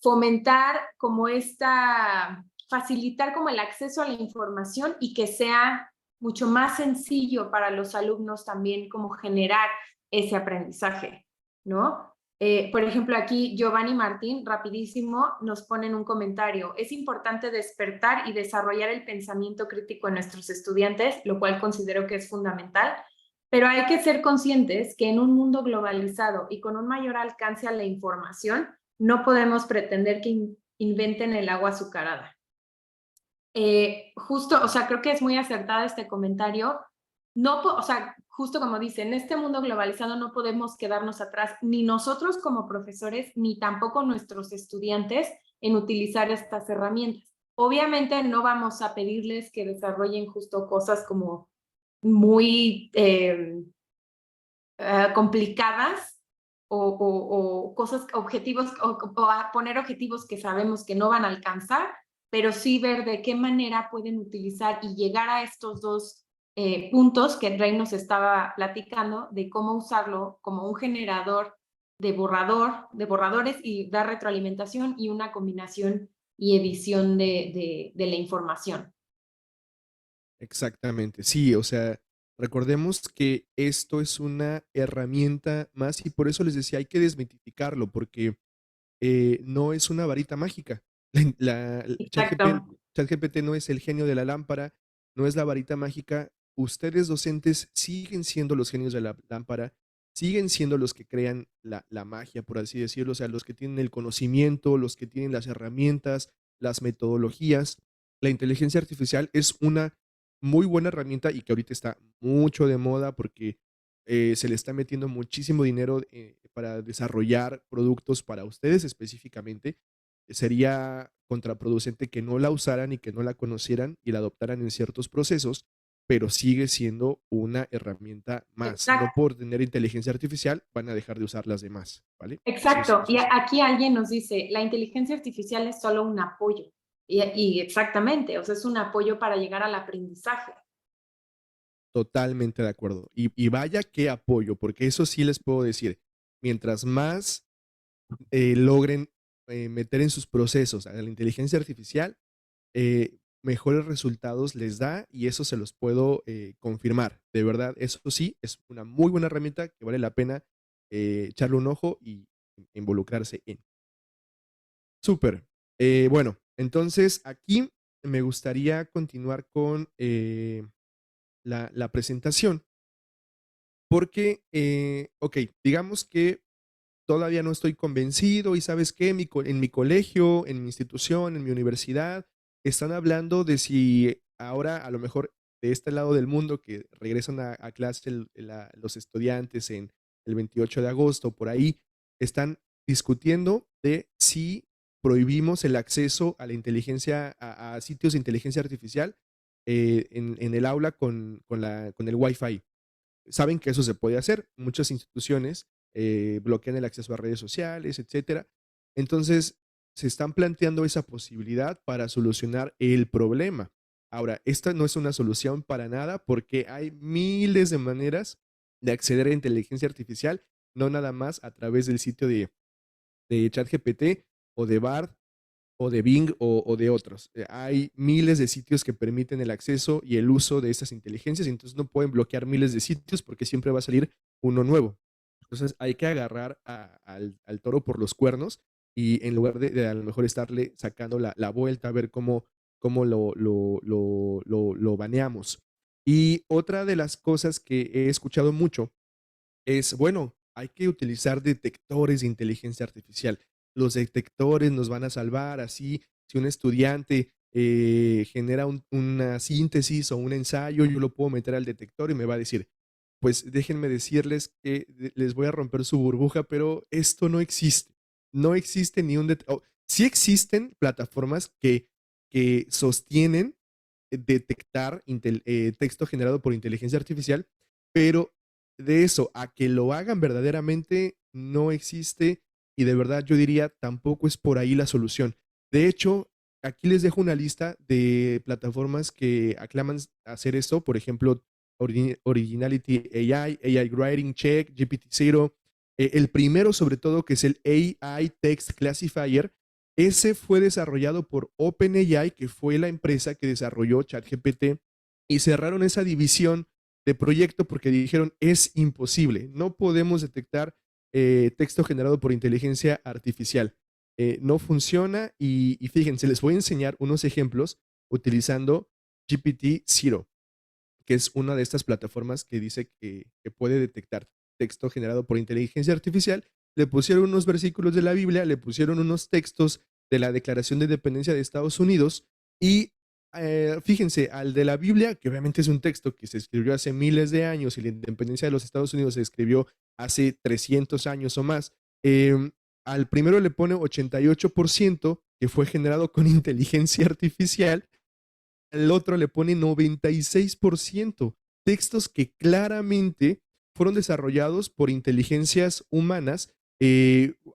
fomentar como facilitar como el acceso a la información y que sea mucho más sencillo para los alumnos también como generar ese aprendizaje, ¿no? Por ejemplo, aquí Giovanni Martín, rapidísimo, nos pone en un comentario, es importante despertar y desarrollar el pensamiento crítico en nuestros estudiantes, lo cual considero que es fundamental, pero hay que ser conscientes que en un mundo globalizado y con un mayor alcance a la información, no podemos pretender que inventen el agua azucarada. Justo, o sea, creo que es muy acertado este comentario. No, o sea, justo como dice, en este mundo globalizado no podemos quedarnos atrás, ni nosotros como profesores, ni tampoco nuestros estudiantes en utilizar estas herramientas. Obviamente no vamos a pedirles que desarrollen justo cosas como muy complicadas o cosas, objetivos, o a poner objetivos que sabemos que no van a alcanzar, pero sí ver de qué manera pueden utilizar y llegar a estos dos puntos que Rey nos estaba platicando, de cómo usarlo como un generador de borradores y dar retroalimentación y una combinación y edición de la información. Exactamente, sí, o sea, recordemos que esto es una herramienta más y por eso les decía, hay que desmitificarlo, porque no es una varita mágica. Exacto. ChatGPT no es el genio de la lámpara, no es la varita mágica. Ustedes docentes siguen siendo los genios de la lámpara, siguen siendo los que crean la magia, por así decirlo, o sea, los que tienen el conocimiento, los que tienen las herramientas, las metodologías. La inteligencia artificial es una muy buena herramienta y que ahorita está mucho de moda porque se le está metiendo muchísimo dinero para desarrollar productos para ustedes específicamente. Sería contraproducente que no la usaran y que no la conocieran y la adoptaran en ciertos procesos, pero sigue siendo una herramienta más. No Exacto. por tener inteligencia artificial van a dejar de usar las demás, ¿vale? Exacto, Eso y es aquí alguien nos dice, la inteligencia artificial es solo un apoyo. Y exactamente, o sea, es un apoyo para llegar al aprendizaje. totalmente de acuerdo. Y vaya que apoyo, porque eso sí les puedo decir, mientras más logren meter en sus procesos a la inteligencia artificial, mejores resultados les da y eso se los puedo confirmar. De verdad, eso sí, es una muy buena herramienta que vale la pena echarle un ojo y involucrarse en. Súper. Bueno, entonces aquí me gustaría continuar con la presentación porque, ok, digamos que todavía no estoy convencido y ¿sabes qué? En mi colegio, en mi institución, en mi universidad, están hablando de si ahora a lo mejor de este lado del mundo que regresan a clase los estudiantes en el 28 de agosto, por ahí, están discutiendo de si prohibimos el acceso a la inteligencia, a sitios de inteligencia artificial en el aula con el Wi-Fi. Saben que eso se puede hacer. Muchas instituciones bloquean el acceso a redes sociales, etcétera. Entonces, se están planteando esa posibilidad para solucionar el problema. Ahora, esta no es una solución para nada porque hay miles de maneras de acceder a inteligencia artificial, no nada más a través del sitio de ChatGPT o de Bard o de Bing o de otros. Hay miles de sitios que permiten el acceso y el uso de estas inteligencias, entonces no pueden bloquear miles de sitios porque siempre va a salir uno nuevo. Entonces hay que agarrar al toro por los cuernos y en lugar de a lo mejor estarle sacando la vuelta a ver cómo lo baneamos. Y otra de las cosas que he escuchado mucho es, bueno, hay que utilizar detectores de inteligencia artificial. Los detectores nos van a salvar, así, si un estudiante genera una síntesis o un ensayo, yo lo puedo meter al detector y me va a decir, pues déjenme decirles que les voy a romper su burbuja, pero esto no existe. No existe ni un detector. Sí existen plataformas que sostienen detectar texto generado por inteligencia artificial, pero de eso a que lo hagan verdaderamente no existe y de verdad yo diría tampoco es por ahí la solución. De hecho, aquí les dejo una lista de plataformas que aclaman hacer esto, por ejemplo, Originality AI, AI Writing Check, GPT-0. El primero sobre todo que es el AI Text Classifier, ese fue desarrollado por OpenAI, que fue la empresa que desarrolló ChatGPT y cerraron esa división de proyecto porque dijeron, es imposible, no podemos detectar texto generado por inteligencia artificial. No funciona y fíjense, les voy a enseñar unos ejemplos utilizando GPT-0, que es una de estas plataformas que dice que puede detectar texto generado por inteligencia artificial. Le pusieron unos versículos de la Biblia, le pusieron unos textos de la Declaración de Independencia de Estados Unidos y fíjense, al de la Biblia, que obviamente es un texto que se escribió hace miles de años y la independencia de los Estados Unidos se escribió hace 300 años o más, al primero le pone 88% que fue generado con inteligencia artificial, al otro le pone 96%, textos que claramente fueron desarrollados por inteligencias humanas.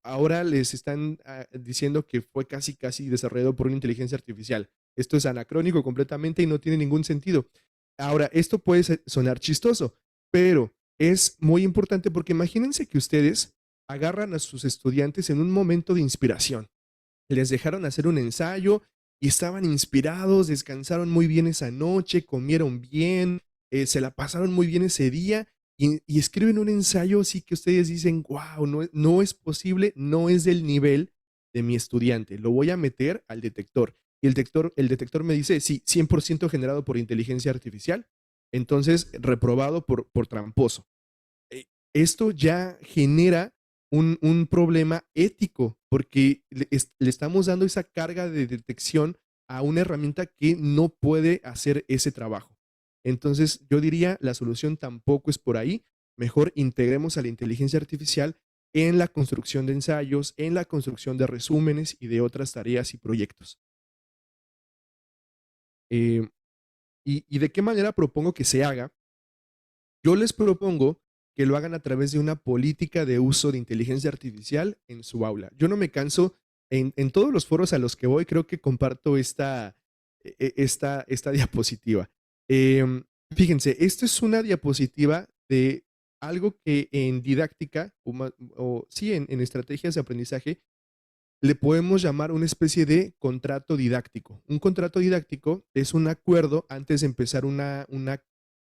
Ahora les están diciendo que fue casi desarrollado por una inteligencia artificial. Esto es anacrónico completamente y no tiene ningún sentido. Ahora, esto puede sonar chistoso, pero es muy importante porque imagínense que ustedes agarran a sus estudiantes en un momento de inspiración. Les dejaron hacer un ensayo y estaban inspirados, descansaron muy bien esa noche, comieron bien, se la pasaron muy bien ese día y escriben un ensayo así que ustedes dicen, wow, no es posible, no es del nivel de mi estudiante, lo voy a meter al detector. Y el detector me dice, sí, 100% generado por inteligencia artificial, entonces reprobado por tramposo. Esto ya genera un problema ético porque le estamos dando esa carga de detección a una herramienta que no puede hacer ese trabajo. Entonces, yo diría, la solución tampoco es por ahí. Mejor integremos a la inteligencia artificial en la construcción de ensayos, en la construcción de resúmenes y de otras tareas y proyectos. Eh, y de qué manera propongo que se haga? Yo les propongo que lo hagan a través de una política de uso de inteligencia artificial en su aula. Yo no me canso, en todos los foros a los que voy, creo que comparto esta diapositiva. Em, Fíjense, esto es una diapositiva de algo que en didáctica, o sí, en estrategias de aprendizaje, le podemos llamar una especie de contrato didáctico. Un contrato didáctico es un acuerdo antes de empezar una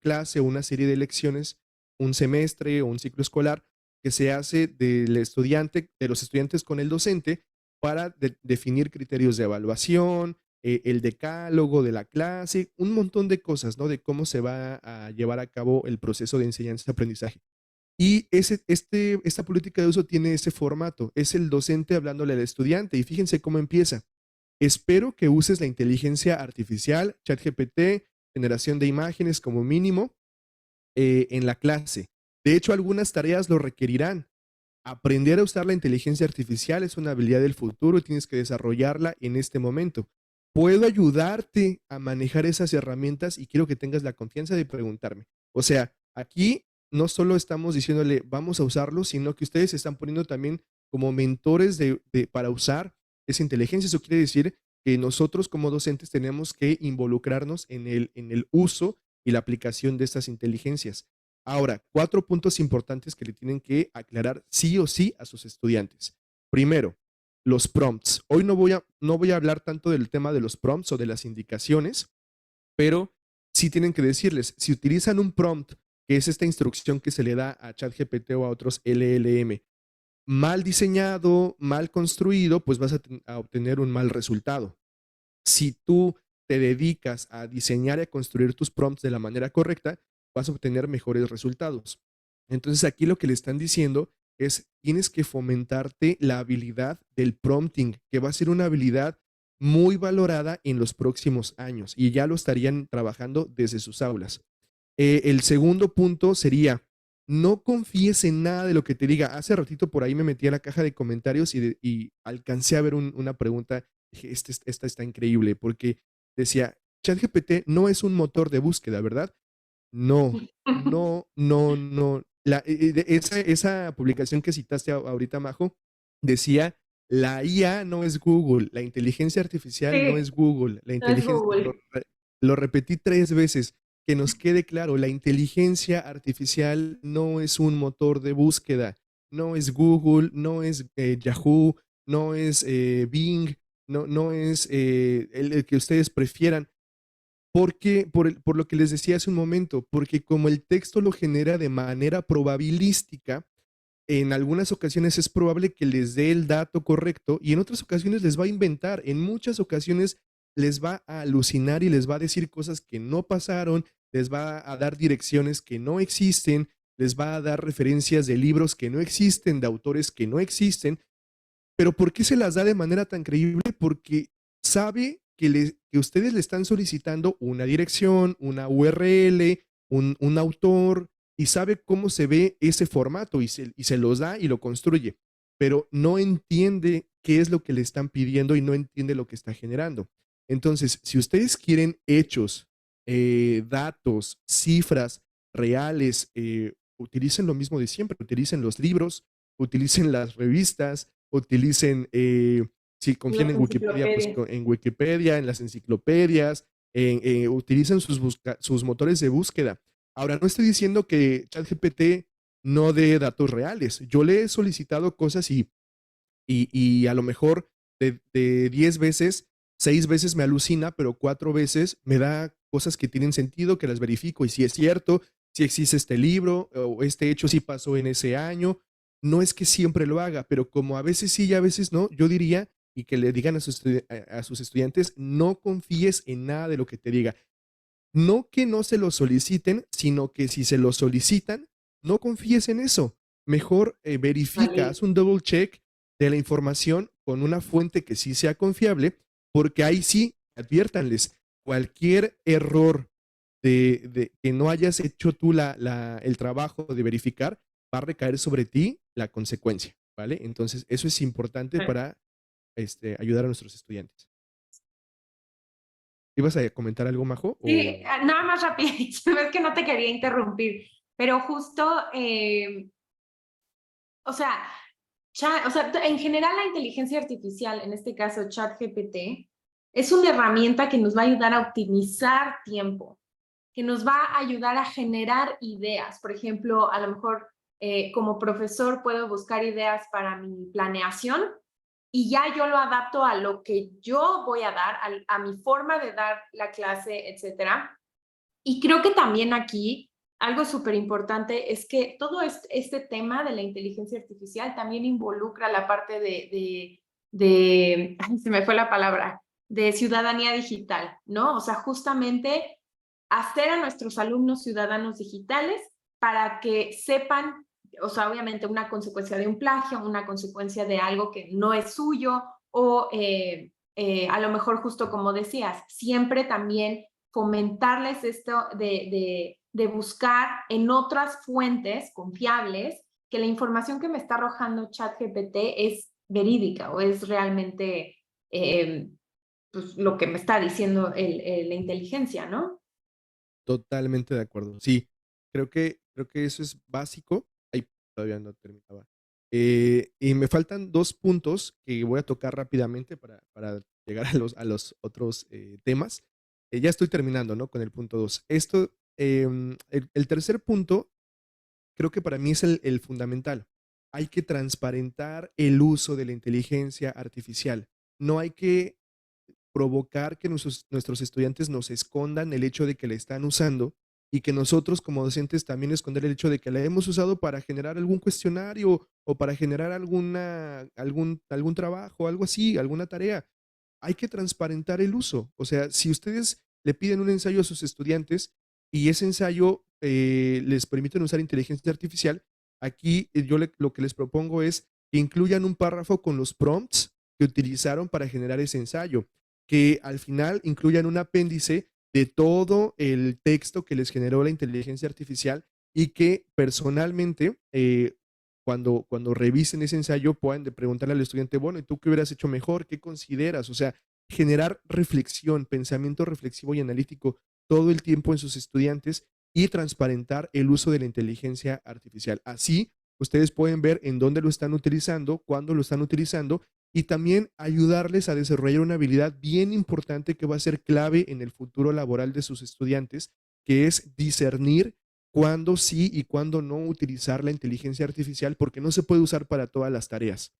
clase o una serie de lecciones, un semestre o un ciclo escolar que se hace del estudiante, de los estudiantes con el docente para definir criterios de evaluación, el decálogo de la clase, un montón de cosas, ¿no? De cómo se va a llevar a cabo el proceso de enseñanza-aprendizaje. Y esta política de uso tiene ese formato. Es el docente hablándole al estudiante. Y fíjense cómo empieza. Espero que uses la inteligencia artificial, ChatGPT, generación de imágenes como mínimo en la clase. De hecho, algunas tareas lo requerirán. Aprender a usar la inteligencia artificial es una habilidad del futuro y tienes que desarrollarla en este momento. Puedo ayudarte a manejar esas herramientas y quiero que tengas la confianza de preguntarme. O sea, aquí no solo estamos diciéndole vamos a usarlo, sino que ustedes se están poniendo también como mentores para usar esa inteligencia. Eso quiere decir que nosotros como docentes tenemos que involucrarnos en el uso y la aplicación de estas inteligencias. Ahora, 4 puntos importantes que le tienen que aclarar sí o sí a sus estudiantes. Primero, los prompts. Hoy no voy a hablar tanto del tema de los prompts o de las indicaciones, pero sí tienen que decirles, si utilizan un prompt, que es esta instrucción que se le da a ChatGPT o a otros LLM, mal diseñado, mal construido, pues vas a obtener un mal resultado. Si tú te dedicas a diseñar y a construir tus prompts de la manera correcta, vas a obtener mejores resultados. Entonces aquí lo que le están diciendo es, tienes que fomentarte la habilidad del prompting, que va a ser una habilidad muy valorada en los próximos años y ya lo estarían trabajando desde sus aulas. El segundo punto sería, no confíes en nada de lo que te diga. Hace ratito por ahí me metí a la caja de comentarios y alcancé a ver una pregunta. Dije, esta está increíble porque decía, ChatGPT no es un motor de búsqueda, ¿verdad? No, no, no, no. Esa publicación que citaste ahorita, Majo, decía, la IA no es Google, la inteligencia artificial no Sí, es Google, la no es inteligencia, Google. lo repetí 3 veces, que nos quede claro, la inteligencia artificial no es un motor de búsqueda, no es Google, no es Yahoo, no es Bing, no es el que ustedes prefieran. Porque, por lo que les decía hace un momento, porque como el texto lo genera de manera probabilística, en algunas ocasiones es probable que les dé el dato correcto y en otras ocasiones les va a inventar. En muchas ocasiones les va a alucinar y les va a decir cosas que no pasaron, les va a dar direcciones que no existen, les va a dar referencias de libros que no existen, de autores que no existen. Pero ¿por qué se las da de manera tan creíble? Porque sabe que ustedes le están solicitando una dirección, una URL, un autor, y sabe cómo se ve ese formato y se los da y lo construye, pero no entiende qué es lo que le están pidiendo y no entiende lo que está generando. Entonces, si ustedes quieren hechos, datos, cifras reales, utilicen lo mismo de siempre, utilicen los libros, utilicen las revistas, utilicen, si confían Las en Wikipedia, pues enciclopedias. en Wikipedia, en las enciclopedias, utilicen sus motores de búsqueda. Ahora, no estoy diciendo que ChatGPT no dé datos reales. Yo le he solicitado cosas y a lo mejor de 10 veces, 6 veces me alucina, pero 4 veces me da cosas que tienen sentido, que las verifico y si es cierto, si existe este libro o este hecho sí pasó en ese año. No es que siempre lo haga, pero como a veces sí y a veces no, yo diría y que le digan a sus estudiantes, no confíes en nada de lo que te diga. No que no se lo soliciten, sino que si se lo solicitan, no confíes en eso. Mejor verifica, Vale. haz un double check de la información con una fuente que sí sea confiable, porque ahí sí, adviértanles, cualquier error de que no hayas hecho tú el trabajo de verificar, va a recaer sobre ti la consecuencia, ¿vale? Entonces, eso es importante para ayudar a nuestros estudiantes. ¿Ibas a comentar algo, Majo? Sí, O... nada más rapidísimo, es que no te quería interrumpir, pero justo, o sea, en general la inteligencia artificial, en este caso ChatGPT, es una herramienta que nos va a ayudar a optimizar tiempo, que nos va a ayudar a generar ideas. Por ejemplo, a lo mejor como profesor puedo buscar ideas para mi planeación y ya yo lo adapto a lo que yo voy a dar, a mi forma de dar la clase, etcétera. Y creo que también aquí algo súper importante es que todo este tema de la inteligencia artificial también involucra la parte ay, se me fue la palabra, de ciudadanía digital, ¿no? O sea, justamente hacer a nuestros alumnos ciudadanos digitales para que sepan, o sea, obviamente una consecuencia de un plagio, una consecuencia de algo que no es suyo, o a lo mejor justo como decías, siempre también fomentarles esto de buscar en otras fuentes confiables que la información que me está arrojando ChatGPT es verídica o es realmente pues, lo que me está diciendo la inteligencia, ¿no? Totalmente de acuerdo. Sí, creo que eso es básico. Ay, todavía no terminaba. Y me faltan 2 puntos que voy a tocar rápidamente para llegar a los otros, temas. Ya estoy terminando, ¿no? Con el punto 2. Esto, el tercer punto, creo que para mí es el fundamental. Hay que transparentar el uso de la inteligencia artificial. No hay que provocar que nuestros estudiantes nos escondan el hecho de que la están usando y que nosotros como docentes también esconder el hecho de que la hemos usado para generar algún cuestionario o para generar algún trabajo, algo así, alguna tarea. Hay que transparentar el uso. O sea, si ustedes le piden un ensayo a sus estudiantes y ese ensayo les permiten usar inteligencia artificial, aquí lo que les propongo es que incluyan un párrafo con los prompts que utilizaron para generar ese ensayo, que al final incluyan un apéndice de todo el texto que les generó la inteligencia artificial y que personalmente, cuando revisen ese ensayo, puedan de preguntarle al estudiante, bueno, ¿y tú qué hubieras hecho mejor? ¿Qué consideras? O sea, generar reflexión, pensamiento reflexivo y analítico todo el tiempo en sus estudiantes y transparentar el uso de la inteligencia artificial. Así, ustedes pueden ver en dónde lo están utilizando, cuándo lo están utilizando y también ayudarles a desarrollar una habilidad bien importante que va a ser clave en el futuro laboral de sus estudiantes, que es discernir cuándo sí y cuándo no utilizar la inteligencia artificial, porque no se puede usar para todas las tareas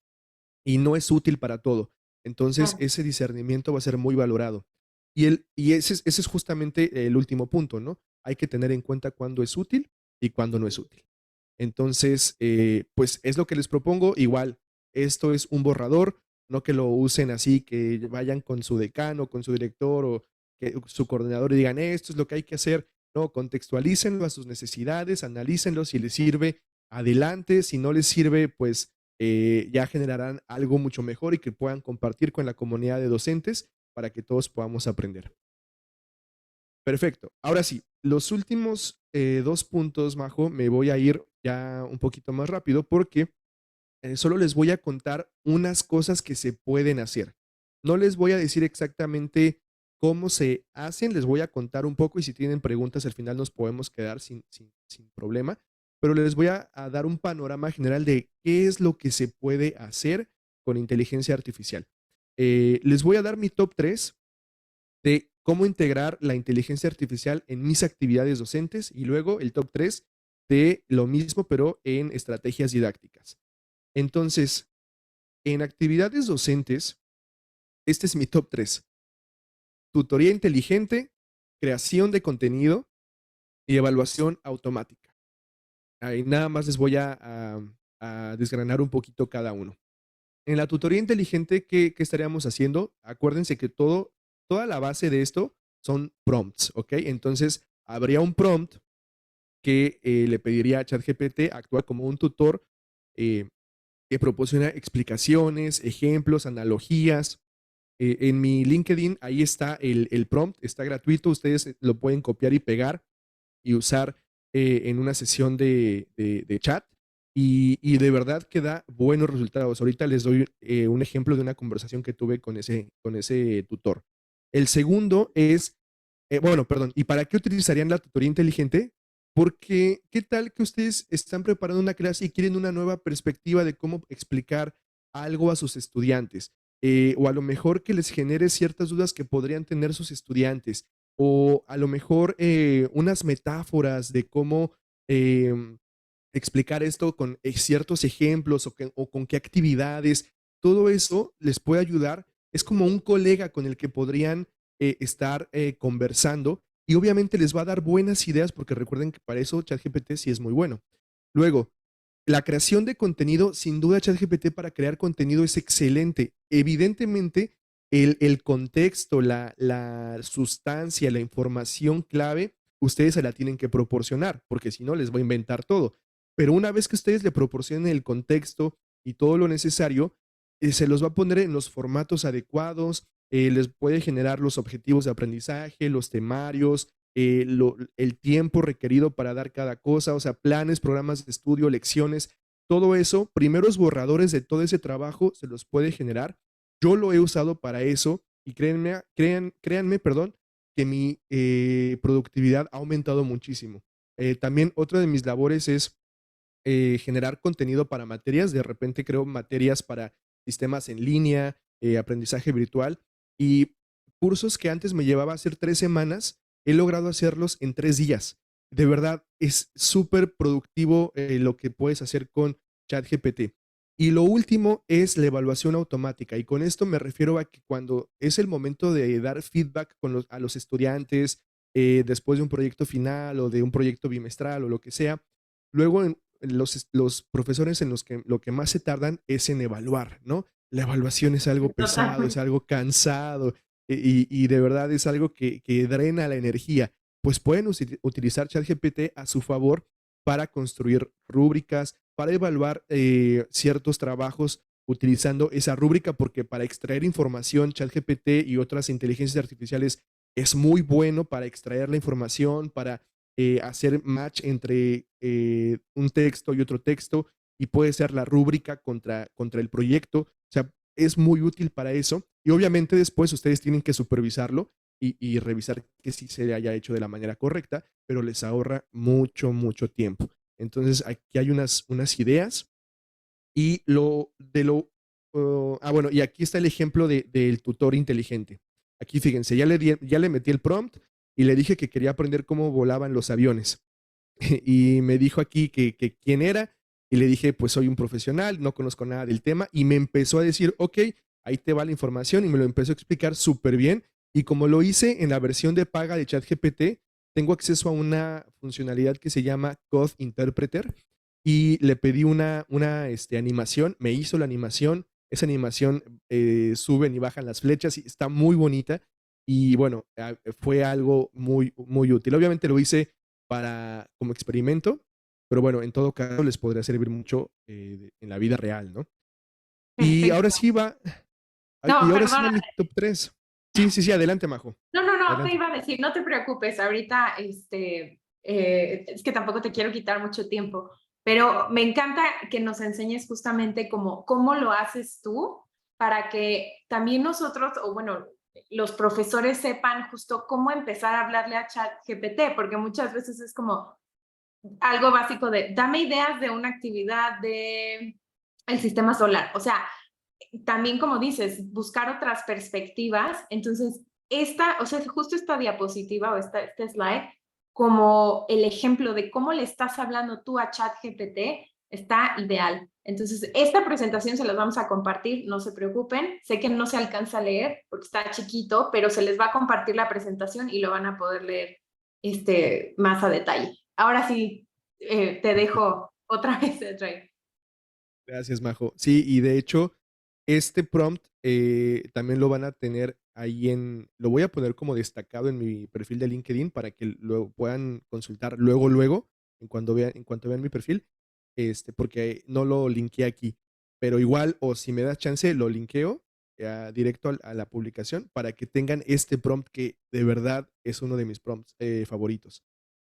y no es útil para todo. Entonces, Claro. ese discernimiento va a ser muy valorado. Y ese es justamente el último punto, ¿no? Hay que tener en cuenta cuándo es útil y cuándo no es útil. Entonces, pues es lo que les propongo. Igual, esto es un borrador, no que lo usen así, que vayan con su decano, con su director o que su coordinador y digan, esto es lo que hay que hacer. No, contextualícenlo a sus necesidades, analícenlo, si les sirve, adelante, si no les sirve, pues ya generarán algo mucho mejor y que puedan compartir con la comunidad de docentes para que todos podamos aprender. Perfecto. Ahora sí, los últimos 2 puntos, Majo, me voy a ir ya un poquito más rápido porque solo les voy a contar unas cosas que se pueden hacer. No les voy a decir exactamente cómo se hacen, les voy a contar un poco y si tienen preguntas al final nos podemos quedar sin problema, pero les voy a dar un panorama general de qué es lo que se puede hacer con inteligencia artificial. Les voy a dar mi top 3 de cómo integrar la inteligencia artificial en mis actividades docentes y luego el top 3 de lo mismo, pero en estrategias didácticas. Entonces, en actividades docentes, este es mi top 3: tutoría inteligente, creación de contenido y evaluación automática. Ahí nada más les voy a desgranar un poquito cada uno. En la tutoría inteligente, ¿qué estaríamos haciendo? Acuérdense que toda la base de esto son prompts, ¿ok? Entonces, habría un prompt que le pediría a ChatGPT actuar como un tutor eh, que proporciona explicaciones, ejemplos, analogías. En mi LinkedIn, ahí está el prompt, está gratuito, ustedes lo pueden copiar y pegar y usar en una sesión de chat y de verdad que da buenos resultados. Ahorita les doy un ejemplo de una conversación que tuve con ese tutor. El segundo es, bueno, perdón, ¿y para qué utilizarían la tutoría inteligente? Porque, ¿qué tal que ustedes están preparando una clase y quieren una nueva perspectiva de cómo explicar algo a sus estudiantes? O a lo mejor que les genere ciertas dudas que podrían tener sus estudiantes, o a lo mejor unas metáforas de cómo explicar esto con ciertos ejemplos o con qué actividades, todo eso les puede ayudar. Es como un colega con el que podrían estar conversando y obviamente les va a dar buenas ideas porque recuerden que para eso ChatGPT sí es muy bueno. Luego, la creación de contenido, sin duda ChatGPT para crear contenido es excelente. Evidentemente, el contexto, la sustancia, la información clave, ustedes se la tienen que proporcionar, porque si no, les va a inventar todo. Pero una vez que ustedes le proporcionen el contexto y todo lo necesario, se los va a poner en los formatos adecuados, les puede generar los objetivos de aprendizaje, los temarios, el tiempo requerido para dar cada cosa, o sea, planes, programas de estudio, lecciones, todo eso, primeros borradores de todo ese trabajo se los puede generar. Yo lo he usado para eso y créanme, perdón, que mi productividad ha aumentado muchísimo. También otra de mis labores es generar contenido para materias. De repente creo materias para sistemas en línea, aprendizaje virtual y cursos que antes me llevaba a hacer 3 semanas, he logrado hacerlos en 3 días. De verdad, es súper productivo lo que puedes hacer con ChatGPT. Y lo último es la evaluación automática. Y con esto me refiero a que cuando es el momento de dar feedback a los estudiantes, después de un proyecto final o de un proyecto bimestral o lo que sea, luego los profesores en los que lo que más se tardan es en evaluar, ¿no? La evaluación es algo pesado, es Totalmente. algo cansado y de verdad es algo que drena la energía. Pues pueden utilizar ChatGPT a su favor para construir rúbricas, para evaluar ciertos trabajos utilizando esa rúbrica, porque para extraer información, ChatGPT y otras inteligencias artificiales es muy bueno para extraer la información, para hacer match entre un texto y otro texto y puede ser la rúbrica contra el proyecto. O sea, es muy útil para eso y obviamente después ustedes tienen que supervisarlo y revisar que sí se haya hecho de la manera correcta, pero les ahorra mucho, mucho tiempo. Entonces, aquí hay unas ideas y bueno, y aquí está el ejemplo del tutor inteligente. Aquí fíjense, ya le metí el prompt y le dije que quería aprender cómo volaban los aviones. Y me dijo aquí que quién era y le dije, pues soy un profesional, no conozco nada del tema y me empezó a decir, ok, ahí te va la información y me lo empezó a explicar súper bien Y como lo hice en la versión de paga de ChatGPT, tengo acceso a una funcionalidad que se llama Code Interpreter y le pedí una animación, me hizo la animación, esa animación suben y bajan las flechas y está muy bonita y bueno, fue algo muy, muy útil. Obviamente lo hice como experimento, pero bueno, en todo caso les podría servir mucho en la vida real, ¿no? Y ahora Perfecto. sí va, y No, ahora sí perdón. va mi top 3. Sí, sí, sí, adelante, Majo. No, no, no, te Adelante. iba a decir, no te preocupes, ahorita, es que tampoco te quiero quitar mucho tiempo, pero me encanta que nos enseñes justamente cómo lo haces tú para que también nosotros, o bueno, los profesores sepan justo cómo empezar a hablarle a ChatGPT, porque muchas veces es como algo básico de, dame ideas de una actividad de el sistema solar, o sea, también como dices, buscar otras perspectivas. Entonces, o sea, justo esta diapositiva o este slide, como el ejemplo de cómo le estás hablando tú a ChatGPT, está ideal. Entonces, esta presentación se las vamos a compartir, no se preocupen. Sé que no se alcanza a leer porque está chiquito, pero se les va a compartir la presentación y lo van a poder leer más a detalle. Ahora sí, te Perfecto. dejo otra vez, Trey. Gracias, Majo. Sí, y de hecho, este prompt también lo van a tener ahí lo voy a poner como destacado en mi perfil de LinkedIn para que lo puedan consultar luego, luego, en cuanto vean mi perfil, porque no lo linké aquí. Pero igual, o si me das chance, lo linkeo directo a la publicación para que tengan este prompt que de verdad es uno de mis prompts favoritos.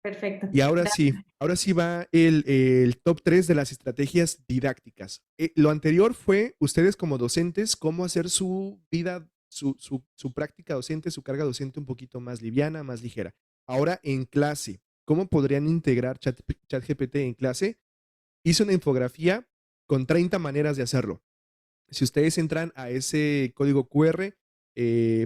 Perfecto. Y ahora sí va el top 3 de las estrategias didácticas. Lo anterior fue ustedes como docentes, cómo hacer su vida, su práctica docente, su carga docente un poquito más liviana, más ligera. Ahora en clase, ¿cómo podrían integrar ChatGPT en clase? Hice una infografía con 30 maneras de hacerlo. Si ustedes entran a ese código QR,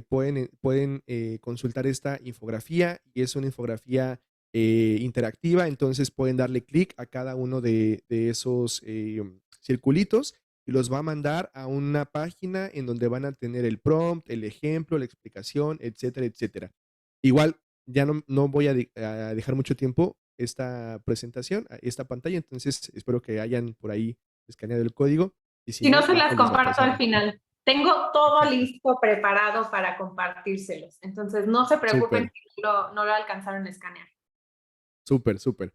pueden consultar esta infografía y es una infografía interactiva, entonces pueden darle clic a cada uno de esos circulitos y los va a mandar a una página en donde van a tener el prompt, el ejemplo, la explicación, etcétera, etcétera. Igual, ya no voy a dejar mucho tiempo esta presentación, esta pantalla, entonces espero que hayan por ahí escaneado el código y si Si no, no, se las Majo les va a comparto al pasar. final. Tengo todo listo, preparado para compartírselos. Entonces, no se preocupen Súper, si no lo alcanzaron a escanear. súper, súper.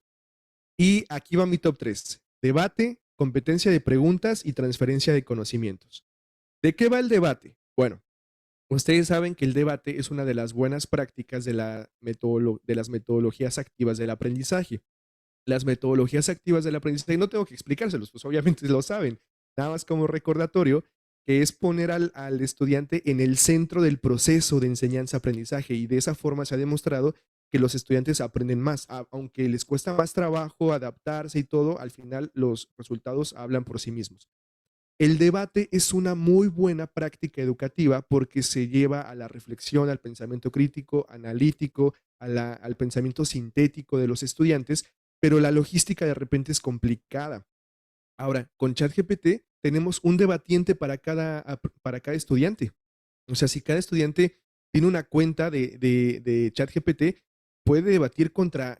Y aquí va mi top 3. Debate, competencia de preguntas y transferencia de conocimientos. ¿De qué va el debate? Bueno, ustedes saben que el debate es una de las buenas prácticas de las metodologías activas del aprendizaje. Las metodologías activas del aprendizaje, no tengo que explicárselos, pues obviamente lo saben, nada más como recordatorio, que es poner al estudiante en el centro del proceso de enseñanza-aprendizaje y de esa forma se ha demostrado que los estudiantes aprenden más, aunque les cuesta más trabajo adaptarse y todo, al final los resultados hablan por sí mismos. El debate es una muy buena práctica educativa porque se lleva a la reflexión, al pensamiento crítico, analítico, al pensamiento sintético de los estudiantes, pero la logística de repente es complicada. Ahora, con ChatGPT tenemos un debatiente para cada estudiante. O sea, si cada estudiante tiene una cuenta de ChatGPT, puede debatir contra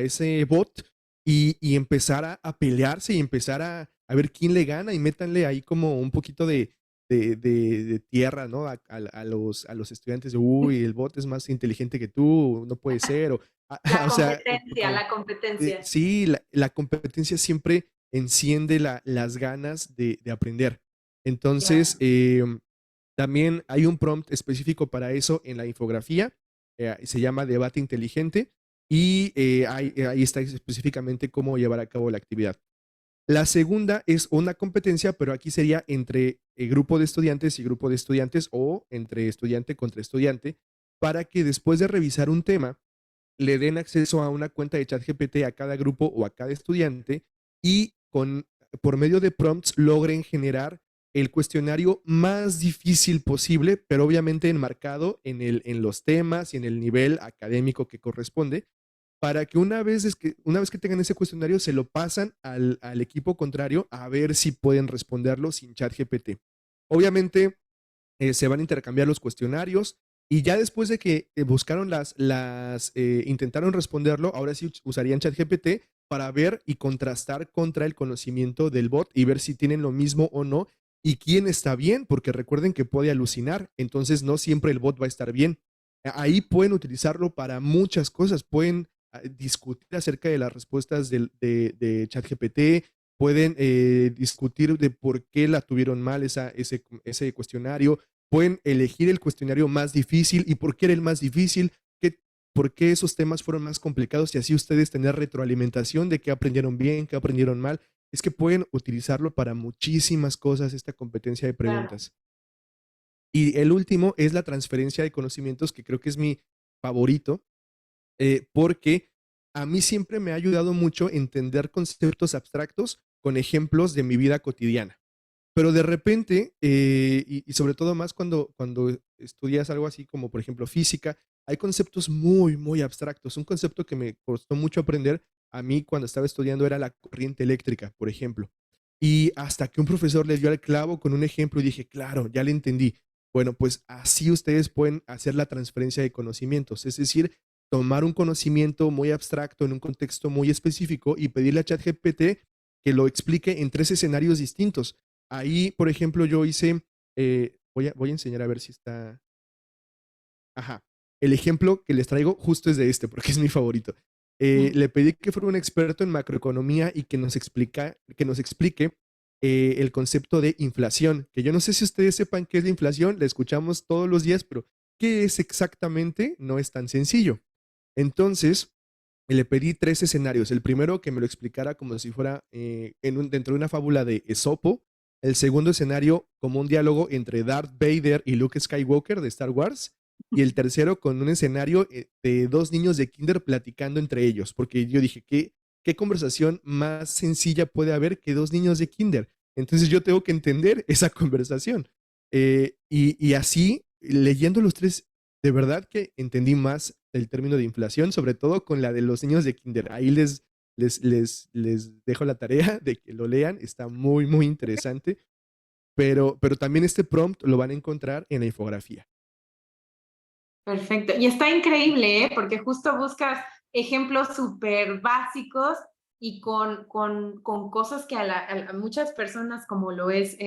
ese bot y empezar a pelearse y empezar a ver quién le gana y métanle ahí como un poquito de tierra, ¿no? A los estudiantes, uy, el bot es más inteligente que tú, no puede ser, La o sea, competencia, la competencia. sí, la competencia siempre enciende las ganas de aprender. Entonces, Claro. también hay un prompt específico para eso en la infografía, se llama debate inteligente y ahí está específicamente cómo llevar a cabo la actividad. La segunda es una competencia, pero aquí sería entre grupo de estudiantes y grupo de estudiantes o entre estudiante contra estudiante, para que después de revisar un tema, le den acceso a una cuenta de ChatGPT a cada grupo o a cada estudiante y por medio de prompts logren generar el cuestionario más difícil posible, pero obviamente enmarcado en los temas y en el nivel académico que corresponde, para que una vez que tengan ese cuestionario se lo pasan al equipo contrario a ver si pueden responderlo sin ChatGPT. Obviamente se van a intercambiar los cuestionarios y ya después de que buscaron intentaron responderlo, ahora sí usarían ChatGPT para ver y contrastar contra el conocimiento del bot y ver si tienen lo mismo o no y quién está bien, porque recuerden que puede alucinar, entonces no siempre el bot va a estar bien. Ahí pueden utilizarlo para muchas cosas, pueden discutir acerca de las respuestas de ChatGPT, pueden discutir de por qué la tuvieron mal ese cuestionario, pueden elegir el cuestionario más difícil y por qué era el más difícil, por qué esos temas fueron más complicados y así ustedes tener retroalimentación de qué aprendieron bien, qué aprendieron mal. Es que pueden utilizarlo para muchísimas cosas esta competencia de Claro, preguntas. Y el último es la transferencia de conocimientos, que creo que es mi favorito, porque a mí siempre me ha ayudado mucho entender conceptos abstractos con ejemplos de mi vida cotidiana. Pero de repente, y sobre todo más cuando estudias algo así como, por ejemplo, física, hay conceptos muy, muy abstractos. Un concepto que me costó mucho aprender a mí cuando estaba estudiando era la corriente eléctrica, por ejemplo. Y hasta que un profesor le dio al clavo con un ejemplo y dije, claro, ya le entendí. Bueno, pues así ustedes pueden hacer la transferencia de conocimientos, es decir, tomar un conocimiento muy abstracto en un contexto muy específico y pedirle a ChatGPT que lo explique en 3 escenarios distintos. Ahí, por ejemplo, yo hice, voy a enseñar a ver si está. Ajá. El ejemplo que les traigo justo es de este, porque es mi favorito. Le pedí que fuera un experto en macroeconomía y que nos explique el concepto de inflación, que yo no sé si ustedes sepan qué es la inflación, la escuchamos todos los días, pero ¿qué es exactamente? No es tan sencillo. Entonces, le pedí 3 escenarios. El primero, que me lo explicara como si fuera dentro de una fábula de Esopo. El segundo escenario, como un diálogo entre Darth Vader y Luke Skywalker de Star Wars. Y el tercero, con un escenario de 2 niños de kinder platicando entre ellos. Porque yo dije, ¿qué conversación más sencilla puede haber que 2 niños de kinder? Entonces yo tengo que entender esa conversación. Y así, leyendo los tres, de verdad que entendí más el término de inflación, sobre todo con la de los niños de kinder. Ahí les dejo la tarea de que lo lean, está muy, muy interesante, pero también este prompt lo van a encontrar en la infografía. perfecto. Y está increíble, ¿eh? Porque justo buscas ejemplos súper básicos y con cosas que a muchas personas, como lo es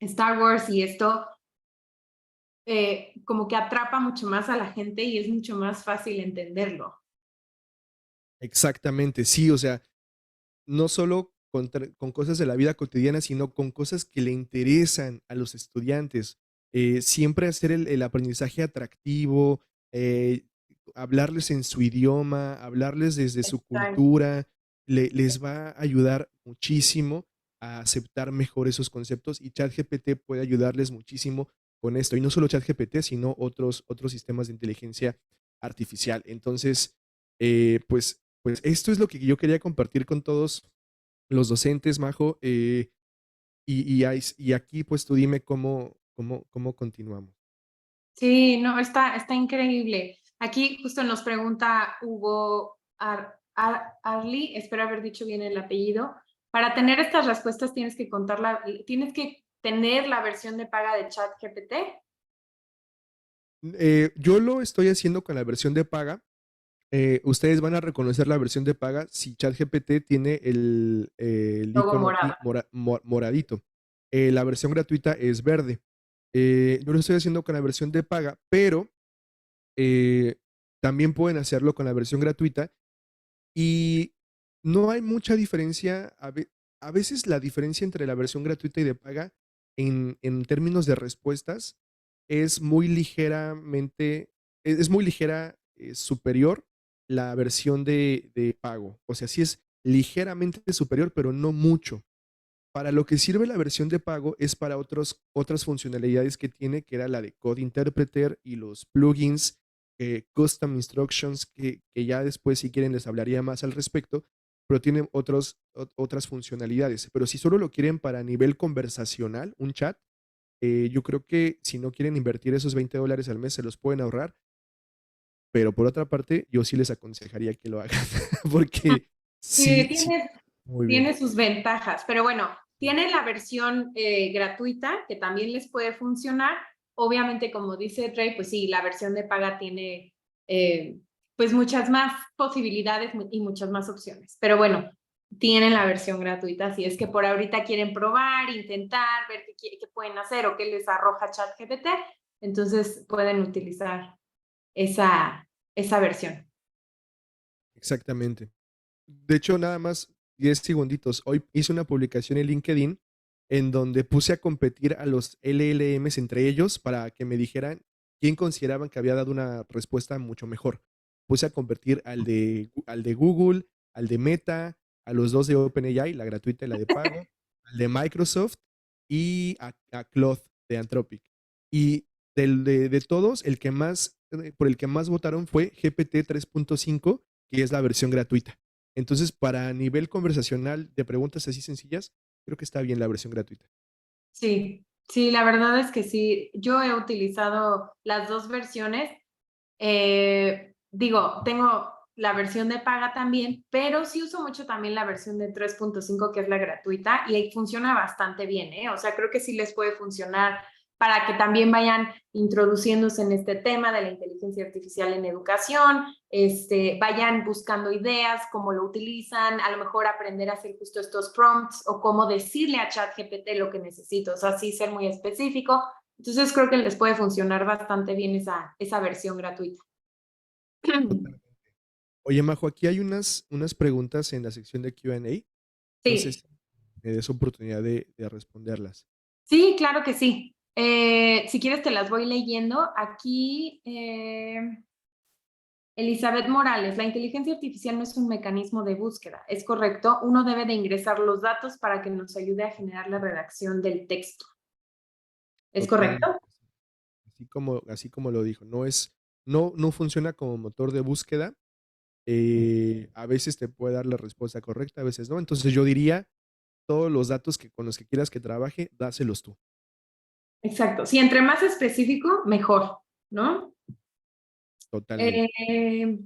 Star Wars y esto, como que atrapa mucho más a la gente y es mucho más fácil entenderlo. Exactamente, sí, o sea, no solo con cosas de la vida cotidiana, sino con cosas que le interesan a los estudiantes. Siempre hacer el aprendizaje atractivo, eh, hablarles en su idioma, hablarles desde su Exacto. cultura, les va a ayudar muchísimo a aceptar mejor esos conceptos y ChatGPT puede ayudarles muchísimo con esto. Y no solo ChatGPT, sino otros sistemas de inteligencia artificial. Entonces, pues esto es lo que yo quería compartir con todos los docentes, Majo. Y aquí, pues tú dime cómo continuamos. Sí, no, está increíble. Aquí justo nos pregunta Hugo Arli, espero haber dicho bien el apellido. Para tener estas respuestas tienes que tener la versión de paga de ChatGPT. Yo lo estoy haciendo con la versión de paga. Ustedes van a reconocer la versión de paga si ChatGPT tiene el Logo icono aquí morado. moradito. La versión gratuita es verde. Yo lo estoy haciendo con la versión de paga, pero eh, también pueden hacerlo con la versión gratuita y no hay mucha diferencia. A veces la diferencia entre la versión gratuita y de paga en términos de respuestas es muy ligeramente, es muy ligera, superior la versión de pago. O sea, sí es ligeramente superior, pero no mucho. Para lo que sirve la versión de pago es para otras funcionalidades que tiene, que era la de Code Interpreter y los plugins, Custom Instructions, que ya después, si quieren, les hablaría más al respecto, pero tiene otras funcionalidades. Pero si solo lo quieren para nivel conversacional, un chat, yo creo que si no quieren invertir esos $20 al mes, se los pueden ahorrar. Pero por otra parte, yo sí les aconsejaría que lo hagan, porque Sí, sí, sí, muy bien. tiene sus ventajas, pero bueno, tiene la versión gratuita que también les puede funcionar Obviamente, como dice Rey, pues sí, la versión de paga tiene pues muchas más posibilidades y muchas más opciones. Pero bueno, tienen la versión gratuita, así es que por ahorita quieren probar, intentar, ver qué pueden hacer o qué les arroja ChatGPT, entonces pueden utilizar esa versión. Exactamente. De hecho, nada más 10 segunditos. Hoy hice una publicación en LinkedIn en donde puse a competir a los LLMs entre ellos para que me dijeran quién consideraban que había dado una respuesta mucho mejor. Puse a competir al de Google, al de Meta, a los dos de OpenAI, la gratuita y la de pago, al de Microsoft y a Claude de Anthropic. Y de todos, por el que más votaron fue GPT 3.5, que es la versión gratuita. Entonces, para nivel conversacional de preguntas así sencillas, creo que está bien la versión gratuita. Sí, sí, la verdad es que sí. Yo he utilizado las dos versiones. Digo, tengo la versión de paga también, pero sí uso mucho también la versión de 3.5, que es la gratuita, y ahí funciona bastante bien, ¿eh? O sea, creo que sí les puede funcionar para que también vayan introduciéndose en este tema de la inteligencia artificial en educación, vayan buscando ideas, cómo lo utilizan, a lo mejor aprender a hacer justo estos prompts o cómo decirle a ChatGPT lo que necesito, o sea, sí ser muy específico. Entonces creo que les puede funcionar bastante bien esa versión gratuita. Totalmente. Oye, Majo, aquí hay unas preguntas en la sección de Q&A. No sé Sí, si me des oportunidad de responderlas. sí, claro que sí. Si quieres te las voy leyendo. Aquí, Elizabeth Morales, la inteligencia artificial no es un mecanismo de búsqueda, es correcto. Uno debe de ingresar los datos para que nos ayude a generar la redacción del texto. ¿Es Totalmente. correcto? Así como lo dijo. No funciona como motor de búsqueda. A veces te puede dar la respuesta correcta, a veces no. Entonces yo diría, todos los datos con los que quieras que trabaje, dáselos tú. Exacto. Si entre más específico, mejor, ¿no? Totalmente. Eh,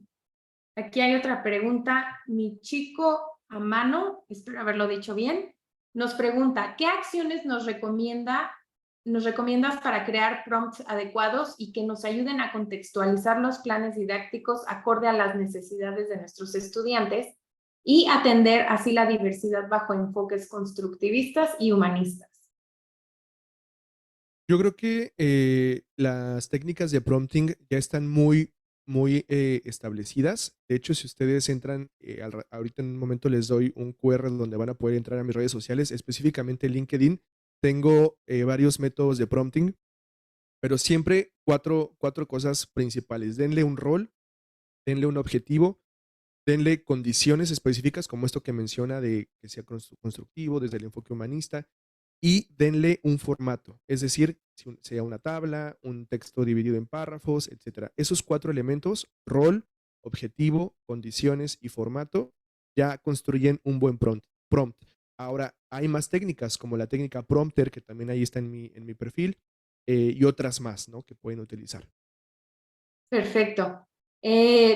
Aquí hay otra pregunta. Mi chico a mano, espero haberlo dicho bien, nos pregunta, ¿qué acciones nos recomiendas para crear prompts adecuados y que nos ayuden a contextualizar los planes didácticos acorde a las necesidades de nuestros estudiantes y atender así la diversidad bajo enfoques constructivistas y humanistas? Yo creo que las técnicas de prompting ya están muy establecidas. De hecho, si ustedes entran, ahorita en un momento les doy un QR donde van a poder entrar a mis redes sociales, específicamente LinkedIn. Tengo varios métodos de prompting, pero siempre cuatro cosas principales. Denle un rol, denle un objetivo, denle condiciones específicas como esto que menciona de que sea constructivo desde el enfoque humanista y denle un formato, es decir, sea una tabla, un texto dividido en párrafos, etcétera. Esos cuatro elementos, rol, objetivo, condiciones y formato, ya construyen un buen prompt. Ahora, hay más técnicas como la técnica prompter, que también ahí está en mi perfil, y otras más, ¿no? Que pueden utilizar. Perfecto.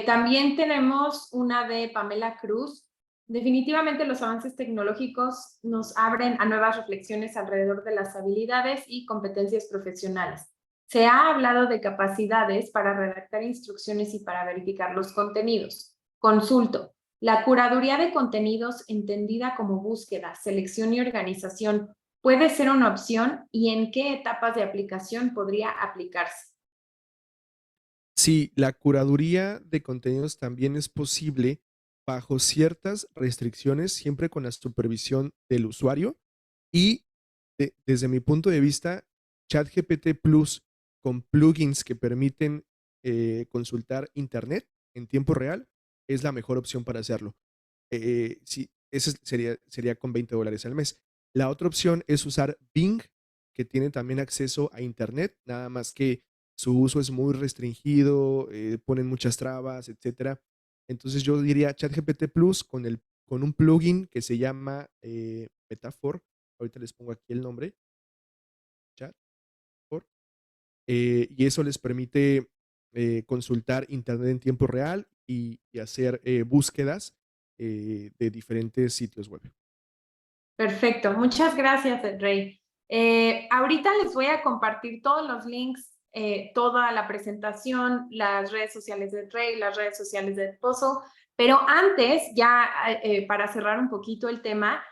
También tenemos una de Pamela Cruz. Definitivamente los avances tecnológicos nos abren a nuevas reflexiones alrededor de las habilidades y competencias profesionales. Se ha hablado de capacidades para redactar instrucciones y para verificar los contenidos. Consulto. ¿La curaduría de contenidos, entendida como búsqueda, selección y organización, puede ser una opción y en qué etapas de aplicación podría aplicarse? Sí, la curaduría de contenidos también es posible bajo ciertas restricciones, siempre con la supervisión del usuario. Y desde mi punto de vista, ChatGPT Plus con plugins que permiten consultar Internet en tiempo real es la mejor opción para hacerlo. Sí, ese sería con $20 al mes. La otra opción es usar Bing, que tiene también acceso a Internet, nada más que su uso es muy restringido, ponen muchas trabas, etcétera. Entonces yo diría ChatGPT Plus con un plugin que se llama Metaphor. Ahorita les pongo aquí el nombre, Chat, y eso les permite consultar Internet en tiempo real y hacer búsquedas de diferentes sitios web. Perfecto, muchas gracias, Rey. Ahorita les voy a compartir todos los links, toda la presentación, las redes sociales de Rey, las redes sociales de Edpuzzle, pero antes, ya para cerrar un poquito el tema,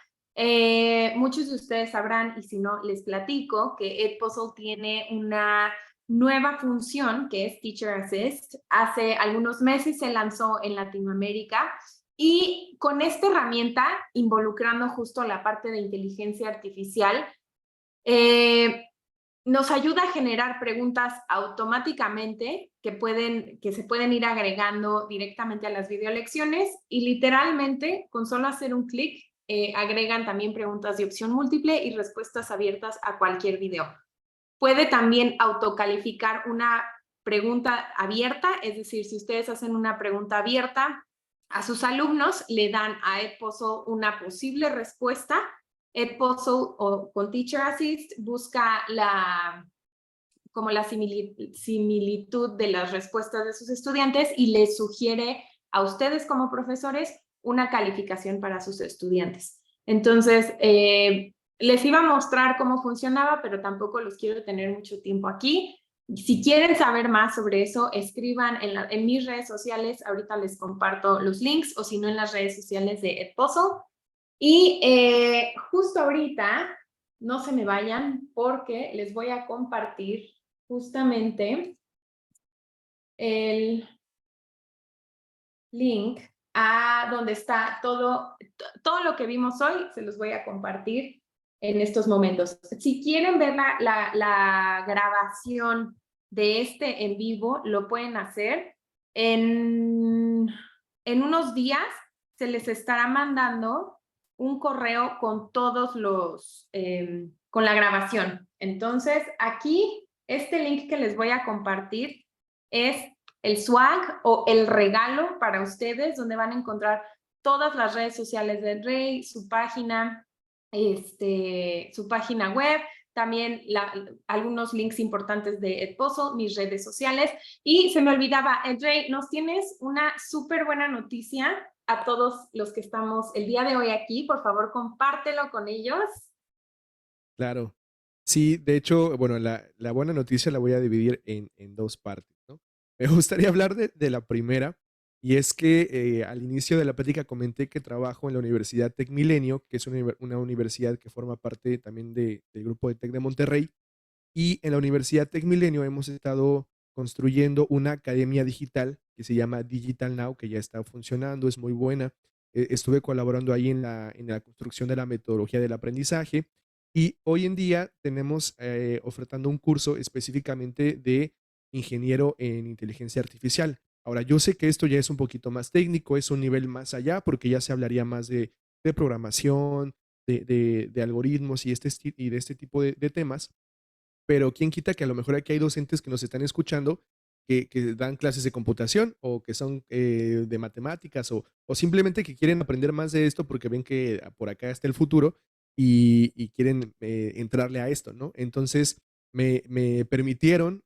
muchos de ustedes sabrán, y si no, les platico, que Edpuzzle tiene una nueva función que es Teacher Assist. Hace algunos meses se lanzó en Latinoamérica y con esta herramienta, involucrando justo la parte de inteligencia artificial, nos ayuda a generar preguntas automáticamente que se pueden ir agregando directamente a las videolecciones y literalmente con solo hacer un clic agregan también preguntas de opción múltiple y respuestas abiertas a cualquier video. Puede también autocalificar una pregunta abierta, es decir, si ustedes hacen una pregunta abierta a sus alumnos, le dan a Edpuzzle una posible respuesta. Edpuzzle o con Teacher Assist busca como la similitud de las respuestas de sus estudiantes y les sugiere a ustedes como profesores una calificación para sus estudiantes. Entonces, les iba a mostrar cómo funcionaba, pero tampoco los quiero tener mucho tiempo aquí. Si quieren saber más sobre eso, escriban en mis redes sociales. Ahorita les comparto los links, o si no, en las redes sociales de Edpuzzle. Y justo ahorita, no se me vayan, porque les voy a compartir justamente el link a donde está todo lo que vimos hoy. Se los voy a compartir en estos momentos. Si quieren ver la grabación de este en vivo, lo pueden hacer. En unos días se les estará mandando un correo con todos con la grabación. Entonces, aquí, este link que les voy a compartir es el swag o el regalo para ustedes, donde van a encontrar todas las redes sociales de Rey, su página web, también algunos links importantes de Edpuzzle, mis redes sociales. Y se me olvidaba, Rey, nos tienes una súper buena noticia a todos los que estamos el día de hoy aquí. Por favor, compártelo con ellos. Claro. Sí, de hecho, bueno, la buena noticia la voy a dividir en dos partes, ¿no? Me gustaría hablar de la primera, y es que al inicio de la plática comenté que trabajo en la Universidad Tec Milenio, que es una universidad que forma parte también del grupo de Tec de Monterrey, y en la Universidad Tec Milenio hemos estado construyendo una academia digital que se llama Digital Now, que ya está funcionando, es muy buena. Estuve colaborando ahí en la construcción de la metodología del aprendizaje, y hoy en día tenemos ofertando un curso específicamente de ingeniero en inteligencia artificial. Ahora, yo sé que esto ya es un poquito más técnico, es un nivel más allá, porque ya se hablaría más de programación, de algoritmos y de este tipo de temas, pero quién quita que a lo mejor aquí hay docentes que nos están escuchando que dan clases de computación o que son de matemáticas o simplemente que quieren aprender más de esto porque ven que por acá está el futuro y quieren entrarle a esto, ¿no? Entonces me permitieron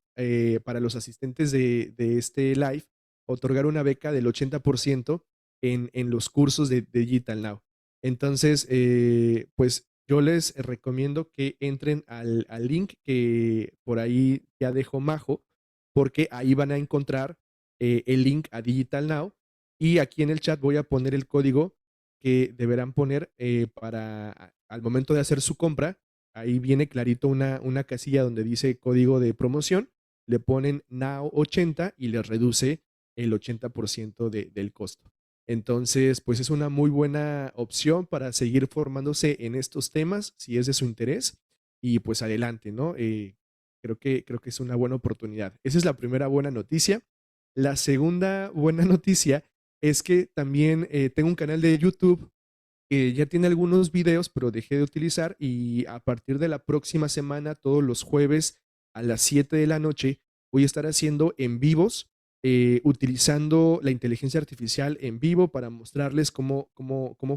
para los asistentes de este live otorgar una beca del 80% en los cursos de Digital Now. Entonces, pues yo les recomiendo que entren al link que por ahí ya dejó Majo, porque ahí van a encontrar el link a Digital Now, y aquí en el chat voy a poner el código que deberán poner al momento de hacer su compra. Ahí viene clarito una casilla donde dice código de promoción, le ponen Now 80 y les reduce el 80% del costo. Entonces, pues es una muy buena opción para seguir formándose en estos temas, si es de su interés, y pues adelante, ¿no? Creo que es una buena oportunidad. Esa es la primera buena noticia. La segunda buena noticia es que también tengo un canal de YouTube que ya tiene algunos videos, pero dejé de utilizar, y a partir de la próxima semana, todos los jueves a las 7 de la noche, voy a estar haciendo en vivos, utilizando la inteligencia artificial en vivo para mostrarles cómo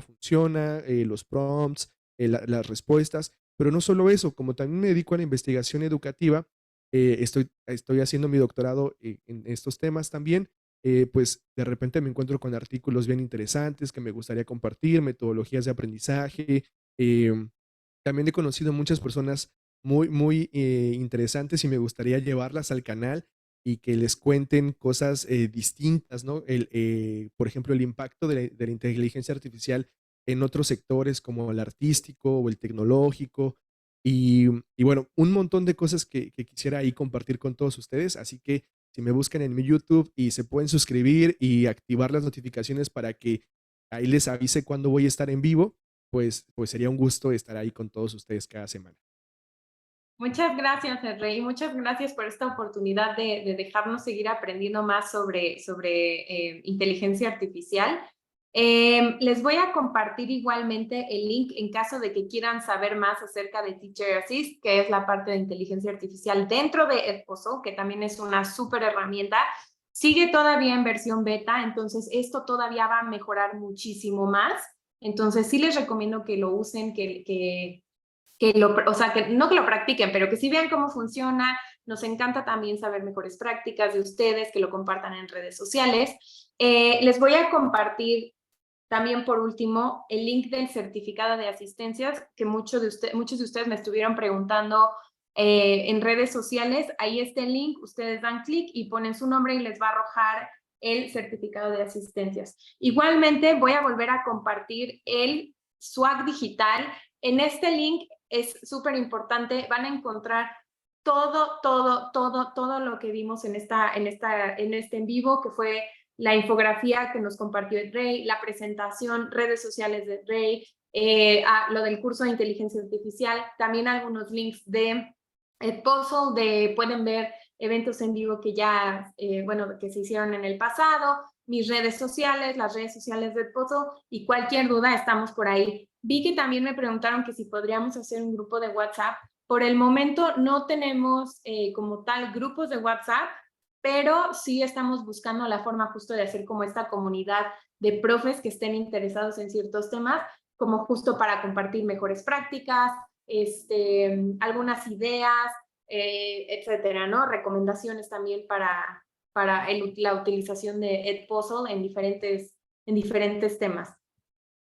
funciona, los prompts, las respuestas, pero no solo eso, como también me dedico a la investigación educativa, estoy haciendo mi doctorado en estos temas también. Pues de repente me encuentro con artículos bien interesantes que me gustaría compartir, metodologías de aprendizaje. También he conocido muchas personas muy interesantes y me gustaría llevarlas al canal y que les cuenten cosas distintas, ¿no? Por ejemplo, el impacto de la inteligencia artificial en otros sectores como el artístico o el tecnológico y bueno, un montón de cosas que quisiera ahí compartir con todos ustedes. Así que si me buscan en mi YouTube y se pueden suscribir y activar las notificaciones para que ahí les avise cuando voy a estar en vivo, pues sería un gusto estar ahí con todos ustedes cada semana. Muchas gracias, Rey. Muchas gracias por esta oportunidad de dejarnos seguir aprendiendo más sobre inteligencia artificial. Les voy a compartir igualmente el link en caso de que quieran saber más acerca de Teacher Assist, que es la parte de inteligencia artificial dentro de Edpuzzle, que también es una súper herramienta. Sigue todavía en versión beta, entonces esto todavía va a mejorar muchísimo más. Entonces sí les recomiendo que lo usen, o sea, que no que lo practiquen, pero que sí vean cómo funciona. Nos encanta también saber mejores prácticas de ustedes, que lo compartan en redes sociales. Les voy a compartir también, por último, el link del certificado de asistencias, que muchos de ustedes me estuvieron preguntando en redes sociales. Ahí está el link, ustedes dan clic y ponen su nombre y les va a arrojar el certificado de asistencias. Igualmente, voy a volver a compartir el swag digital. En este link es súper importante, van a encontrar todo lo que vimos en este en vivo, que fue la infografía que nos compartió Ed Rey, la presentación, redes sociales de Ed Rey, lo del curso de inteligencia artificial, también algunos links de Edpuzzle, pueden ver eventos en vivo que ya, bueno, que se hicieron en el pasado, mis redes sociales, las redes sociales de Edpuzzle, y cualquier duda estamos por ahí. Vi que también me preguntaron que si podríamos hacer un grupo de WhatsApp. Por el momento no tenemos como tal grupos de WhatsApp, pero sí estamos buscando la forma justo de hacer como esta comunidad de profes que estén interesados en ciertos temas, como justo para compartir mejores prácticas, algunas ideas, etcétera, ¿no? Recomendaciones también para la utilización de Edpuzzle en diferentes temas.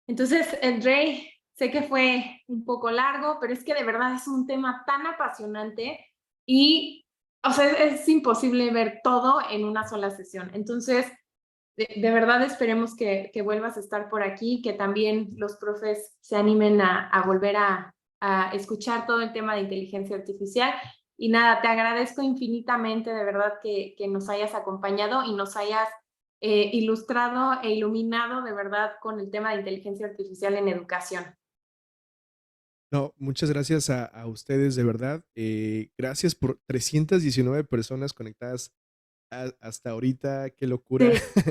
Entonces, Rey, sé que fue un poco largo, pero es que de verdad es un tema tan apasionante y, o sea, es imposible ver todo en una sola sesión. Entonces, de verdad esperemos que vuelvas a estar por aquí, que también los profes se animen a volver a escuchar todo el tema de inteligencia artificial. Y nada, te agradezco infinitamente, de verdad, que nos hayas acompañado y nos hayas ilustrado e iluminado de verdad con el tema de inteligencia artificial en educación. No, muchas gracias a ustedes, de verdad. Gracias por 319 personas conectadas hasta ahorita, qué locura. Sí.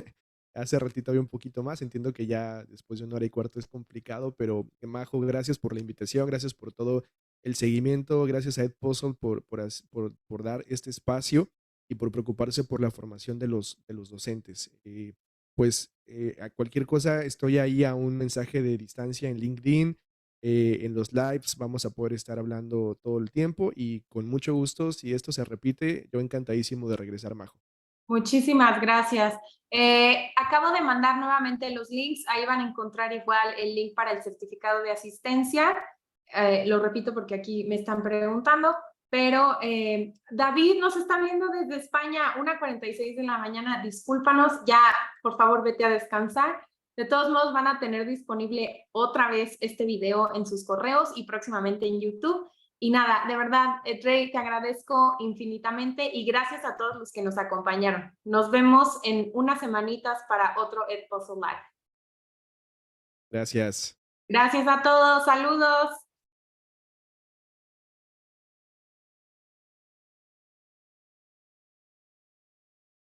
Hace ratito había un poquito más, entiendo que ya después de 1 hora y cuarto es complicado, pero Majo, gracias por la invitación, gracias por todo el seguimiento, gracias a Edpuzzle por dar este espacio y por preocuparse por la formación de los docentes. A cualquier cosa estoy ahí a un mensaje de distancia en LinkedIn, en los lives vamos a poder estar hablando todo el tiempo y con mucho gusto, si esto se repite, yo encantadísimo de regresar, Majo. Muchísimas gracias. Acabo de mandar nuevamente los links. Ahí van a encontrar igual el link para el certificado de asistencia. Lo repito porque aquí me están preguntando. Pero David nos está viendo desde España, 1:46 de la mañana. Discúlpanos, ya por favor vete a descansar. De todos modos van a tener disponible otra vez este video en sus correos y próximamente en YouTube. Y nada, de verdad, Rey, te agradezco infinitamente y gracias a todos los que nos acompañaron. Nos vemos en unas semanitas para otro Edpuzzle Live. Gracias. Gracias a todos, saludos.